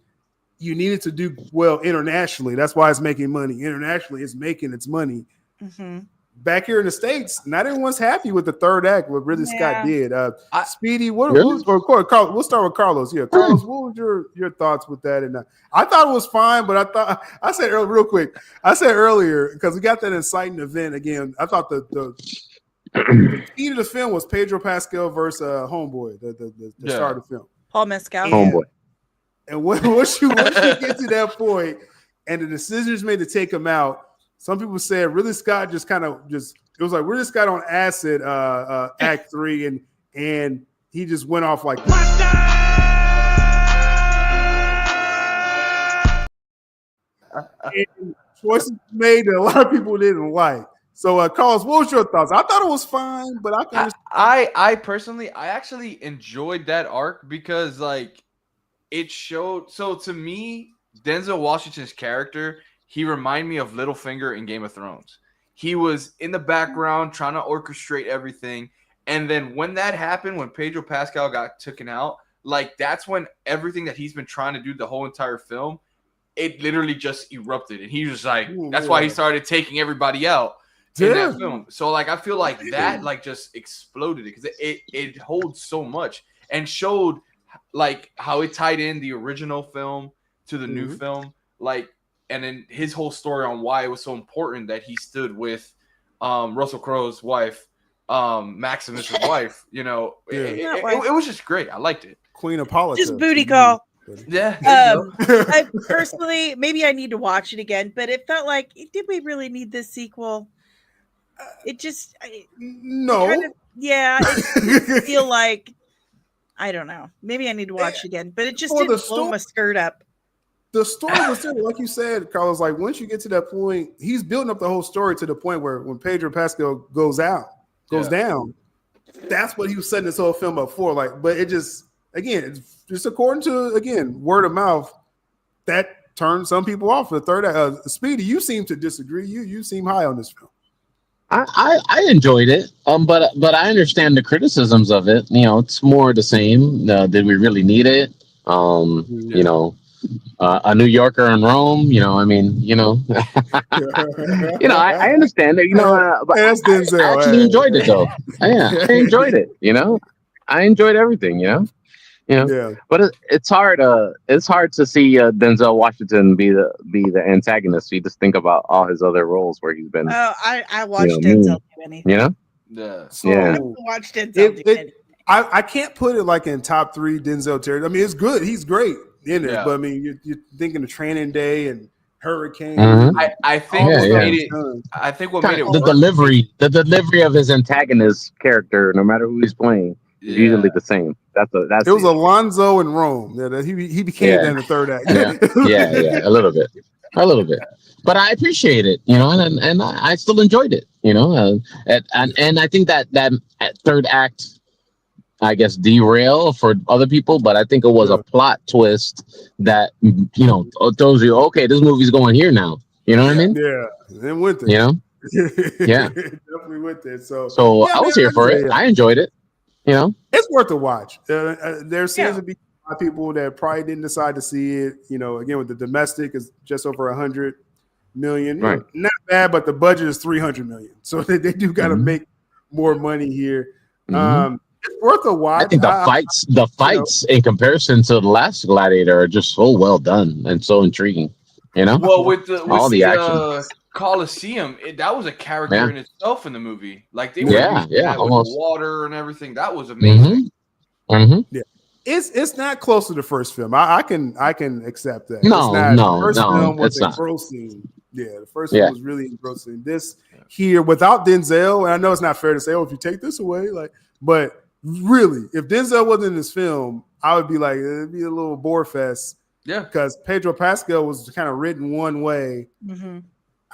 you need it to do well internationally. That's why it's making money. Internationally, it's making its money.
Mm-hmm.
Back here in the States, not everyone's happy with the third act. What Ridley Scott did. Speedy, Carlos, we'll start with Carlos. Yeah, Carlos, what was your thoughts with that? And I thought it was fine, but I said real quick. I said earlier because we got that inciting event again. I thought the key to the film was Pedro Pascal versus Homeboy, the start of the film.
Paul Mescal.
Homeboy.
And once you get to that point, and the decision is made to take him out. Some people said Ridley Scott it was like Ridley Scott on acid act 3 and he just went off like and choices made that a lot of people didn't like. So Carlos, what was your thoughts? I thought it was fine, but I can
I personally actually enjoyed that arc because like it showed. So to me, Denzel Washington's character, he reminded me of Littlefinger in Game of Thrones. He was in the background trying to orchestrate everything. And then when that happened, when Pedro Pascal got taken out, like that's when everything that he's been trying to do the whole entire film, it literally just erupted. And he was like, that's why he started taking everybody out. in
Yeah.
that film. So like I feel like that like just exploded it because it holds so much and showed like how it tied in the original film to the new film, like, and then his whole story on why it was so important that he stood with Russell Crowe's wife, Maximus's wife. You know, it was just great. I liked it.
Queen of Politics.
Just booty call.
Yeah. there you go.
I personally, maybe I need to watch it again, but it felt like, did we really need this sequel? It just,
No.
it feel like, I don't know. Maybe I need to watch it again, but it just
For the
didn't blow my skirt up.
The story was still, like you said, Carlos, like once you get to that point, he's building up the whole story to the point where when Pedro Pascal goes down, that's what he was setting this whole film up for. Like, but it just, again, it's just according to, again, word of mouth, that turned some people off. The third act. Speedy, you seem to disagree. You seem high on this film.
I enjoyed it, but I understand the criticisms of it. You know, it's more the same. Did we really need it? You know, a New Yorker in Rome. You know, I mean, you know, I understand it. You know, but I actually enjoyed it though. I enjoyed it. You know, I enjoyed everything. You know, but it's hard. It's hard to see Denzel Washington be the antagonist. You just think about all his other roles where he's been.
Oh, I watched Denzel do anything.
You know,
I watched Denzel do anything.
I can't put it like in top 3 Denzel territory. I mean, it's good. He's great in it. But I mean, you're thinking of Training Day and Hurricane.
I think what made it. I think what made it.
The delivery of his antagonist character, no matter who he's playing, is usually the same. That's
it was Alonzo in Rome. Yeah, he became that in the third act.
a little bit. But I appreciate it, you know, and I still enjoyed it, you know, and I think that third act, I guess, derail for other people, but I think it was a plot twist that, you know, tells you, okay, this movie's going here now. You know what I mean?
Yeah, it went there.
You know? Yeah,
definitely went there. So
I was here for it. I enjoyed it. You know,
it's worth a watch. There seems to be a lot of people that probably didn't decide to see it. You know, again, with the domestic is just over 100 million.
Right.
Not bad, but the budget is 300 million. So they do got to make more money here. It's worth a watch.
I think the fights in comparison to the last Gladiator are just so well done and so intriguing. You know,
well, with
all the action.
Coliseum, that was a character in itself in the movie. Like they were
almost
with water and everything. That was amazing.
Yeah, it's not close to the first film. I can accept that. The first film was engrossing. Yeah, the first film was really engrossing. This here without Denzel, and I know it's not fair to say, oh, if you take this away, like, but really, if Denzel wasn't in this film, I would be like, it'd be a little bore fest.
Yeah,
because Pedro Pascal was kind of written one way.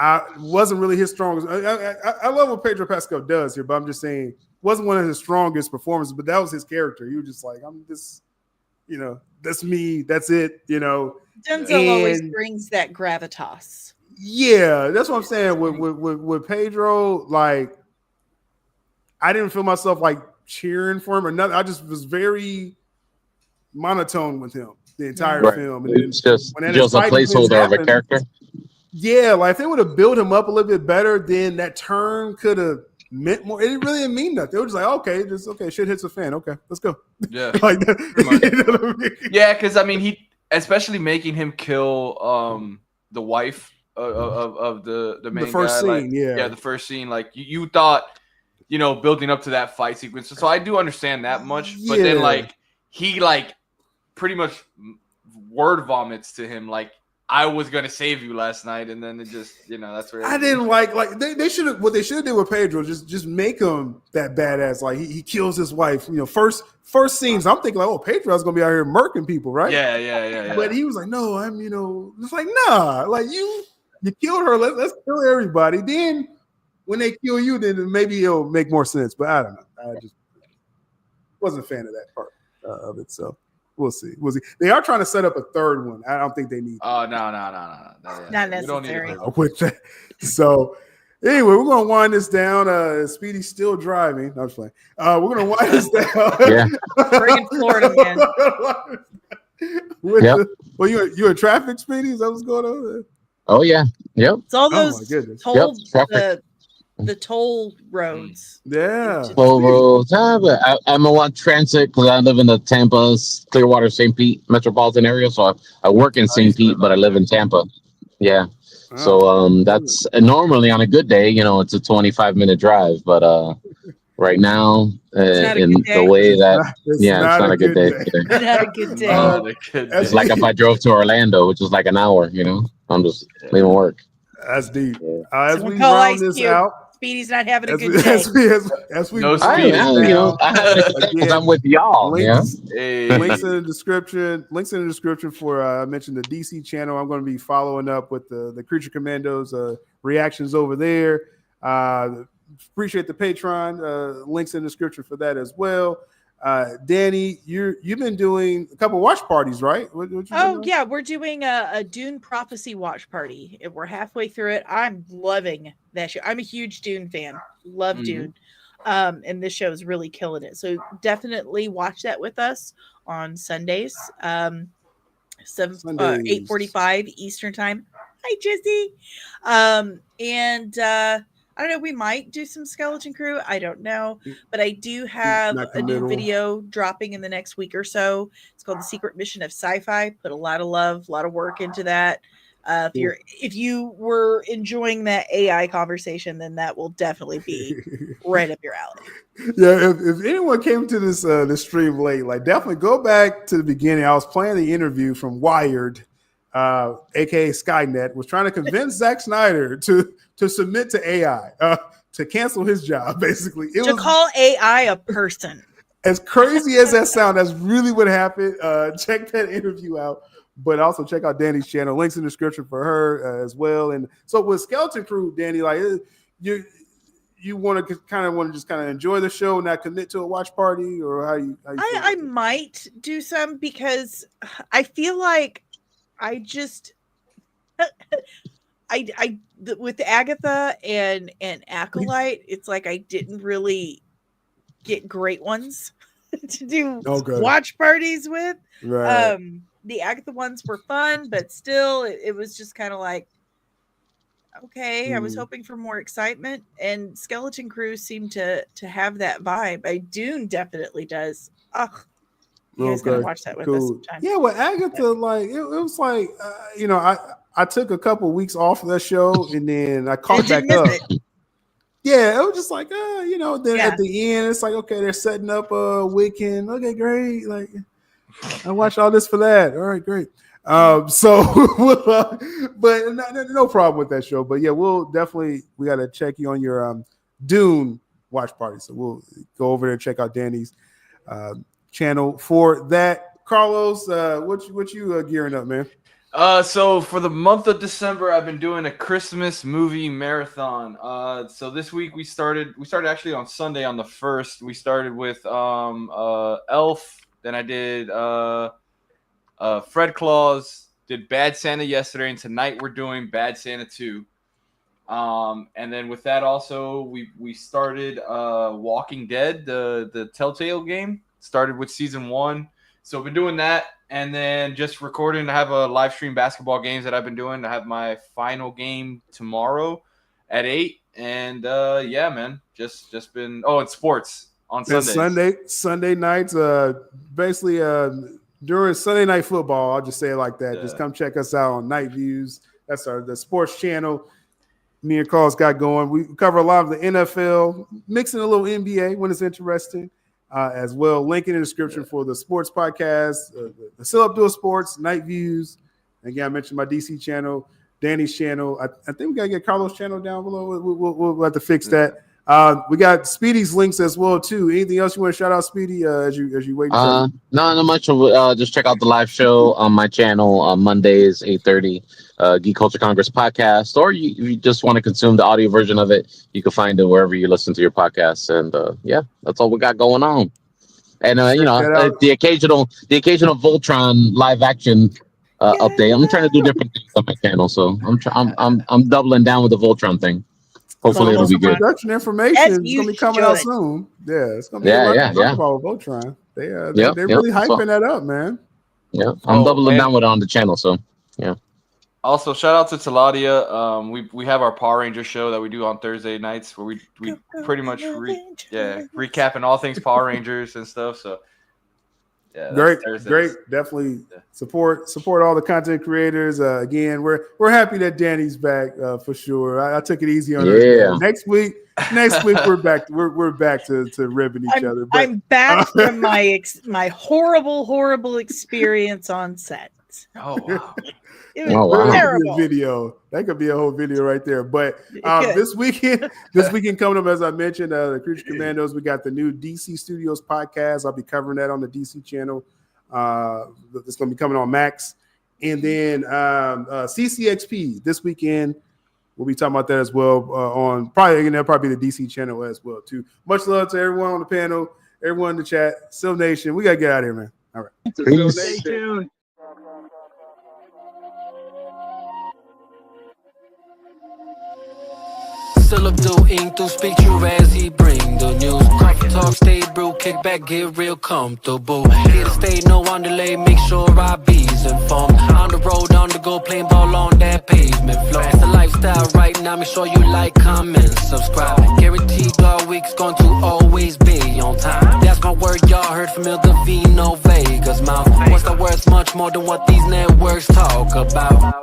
I wasn't really his strongest. I love what Pedro Pascal does here, but I'm just saying wasn't one of his strongest performances. But that was his character. He was just like, I'm just, you know, that's me. That's it. You know,
Denzel always brings that gravitas.
Yeah, that's what I'm saying. With Pedro, like, I didn't feel myself like cheering for him or nothing. I just was very monotone with him the entire film. And
it's just a placeholder of a character.
Yeah, like if they would have built him up a little bit better, then that turn could have meant more. It really didn't mean nothing. It was just like, okay, shit hits a fan. Okay, let's go.
Yeah,
like that. You know what I mean?
Yeah, because I mean, he especially making him kill the wife of the main
the first
guy.
Scene,
like, the first scene. Like you thought, you know, building up to that fight sequence. So I do understand that much, but then like he like pretty much word vomits to him like, I was gonna save you last night, and then it just, you know, that's where
I didn't like they should have what they should have did with Pedro, just make him that badass. Like he kills his wife, you know, first scenes. I'm thinking like, oh, Pedro's gonna be out here murking people, right?
Yeah.
But he was like, no, I'm, you know, it's like, nah, like you killed her. Let's kill everybody. Then when they kill you, then maybe it'll make more sense. But I don't know. I just wasn't a fan of that part of it. So. We'll see. They are trying to set up a third one. I don't think they need.
Oh no.
Not necessary.
With that. So anyway, we're gonna wind this down. Speedy's still driving. No, I'm just playing. We're gonna wind this down.
Bring Florida again.
Well, you in traffic, Speedy? Is that what's going on?
Oh yeah. Yep.
It's all those told the toll roads.
Yeah.
Toll roads. But I'm a lot transit because I live in the Tampa, Clearwater, St. Pete metropolitan area. So I work in St. Pete, but I live in Tampa. Yeah. So that's normally on a good day, it's a 25-minute drive. But right now,
not a
in
good
the
day.
way that,
It's
it's not a good day.
Not a good day.
Oh, the good
That's
It's like if I drove to Orlando, which is like an hour, I'm just leaving work.
That's deep.
Yeah.
As
Someone
we
call
round
Ice
this
Cube.
out,
Speedy's not having a
as
good
we,
day.
as we
No
round
speed.
this
I
down,
have a because
again,
I'm with y'all.
links,
Hey.
links in the description. Links in the description for I mentioned the DC channel. I'm going to be following up with the Creature Commandos reactions over there. Appreciate the Patreon. Links in the description for that as well. Danny, you've been doing a couple watch parties, right? What you been doing?
Yeah, we're doing a Dune Prophecy watch party. We're halfway through it. I'm loving that show. I'm a huge Dune fan. Love Dune. And this show is really killing it. So definitely watch that with us on Sundays. 8:45 Eastern time. Hi, Jesse. I don't know, we might do some Skeleton Crew. I don't know. But I do have a new video dropping in the next week or so. It's called The Secret Mission of Sci-Fi. Put a lot of love, a lot of work into that. If you were enjoying that AI conversation, then that will definitely be right up your alley.
Yeah, if anyone came to this stream late, like definitely go back to the beginning. I was playing the interview from Wired, aka Skynet, was trying to convince Zack Snyder to submit to AI, to cancel his job. Basically,
to call AI a person.
As crazy as that sounds, that's really what happened. Check that interview out, but also check out Danny's channel. Links in the description for her as well. And so with Skeleton Crew, Danny, like you want to kind of just enjoy the show, not commit to a watch party, or how you
I might do some because I feel like I just with Agatha and Acolyte, it's like I didn't really get great ones to do watch parties with.
Right.
The Agatha ones were fun, but still it was just kind of like, okay, I was hoping for more excitement, and Skeleton Crew seemed to have that vibe. Dune definitely does. Ugh. You guys gotta watch that with us sometime.
Yeah, well, Agatha, like it was like I took a couple weeks off of that show and then I caught back up. Yeah, it was just like then at the end it's like, okay, they're setting up Wiccan. Okay, great. Like I watched all this for that. All right, great. But no problem with that show. But yeah, we got to check you on your Dune watch party. So we'll go over there and check out Danny's channel for that. Carlos, what you gearing up, man?
So for the month of December, I've been doing a Christmas movie marathon. So this week we started actually on Sunday on the 1st. We started with Elf. Then I did Fred Claus, did Bad Santa yesterday, and tonight we're doing Bad Santa 2. And then with that also, we started Walking Dead, the Telltale game. Started with season 1. So I've been doing that, and then just recording. I have a live stream basketball games that I've been doing. I have my final game tomorrow at 8. And yeah, man, just been and sports on Sundays.
Sunday nights, basically during Sunday Night Football, I'll just say it like that. Yeah. Just come check us out on Night Views. That's the sports channel me and Carl's got going. We cover a lot of the NFL, mixing a little NBA when it's interesting. As well, link in the description for the sports podcast, the Still Up Dual Sports, Night Views. Again, I mentioned my DC channel, Danny's channel. I think we got to get Carlos' channel down below. We'll have to fix that. We got Speedy's links as well too. Anything else you want to shout out, Speedy, as you wait?
No, not much. Just check out the live show on my channel on Mondays, 8:30. Geek Culture Congress podcast, or you just want to consume the audio version of it, you can find it wherever you listen to your podcasts. And yeah, that's all we got going on. And the occasional Voltron live action update. I'm trying to do different things on my channel, so I'm doubling down with the Voltron thing. Hopefully it'll be good.
Production information is going to be coming out soon. Yeah, it's going to be about Voltron. They're really hyping that up, man.
Yeah, I'm doubling down with it on the channel, so yeah.
Also, shout out to Taladia. We have our Power Ranger show that we do on Thursday nights where we pretty much recapping all things Power Rangers and stuff. So yeah,
great,
Thursdays.
great. Definitely support all the content creators. Again, we're happy that Danny's back for sure. I took it easy on her. Next week we're back. We're back to ribbing each other. But,
I'm back from my horrible experience on set.
Oh wow.
It was terrible.
That could be a whole video right there. But this weekend coming up, as I mentioned, the Creature Commandos, we got the new DC Studios podcast. I'll be covering that on the DC channel. It's going to be coming on Max. And then CCXP this weekend, we'll be talking about that as well on probably the DC channel as well too. Much love to everyone on the panel, everyone in the chat. Sil Nation, we got to get out of here, man. All right.
Peace.
Stay tuned.
Still doing to speak true as he bring the news. Coffee talk, stay brew, kick back, get real comfortable. Here to stay, no on delay, make sure I be's informed. On the road, on the go, playing ball on that pavement floor. It's the lifestyle right now, make sure you like, comment, subscribe. Guaranteed all week's going to always be on time. That's my word, y'all heard from Il Divino Vega's mouth. What's the worth much more than what these networks talk about?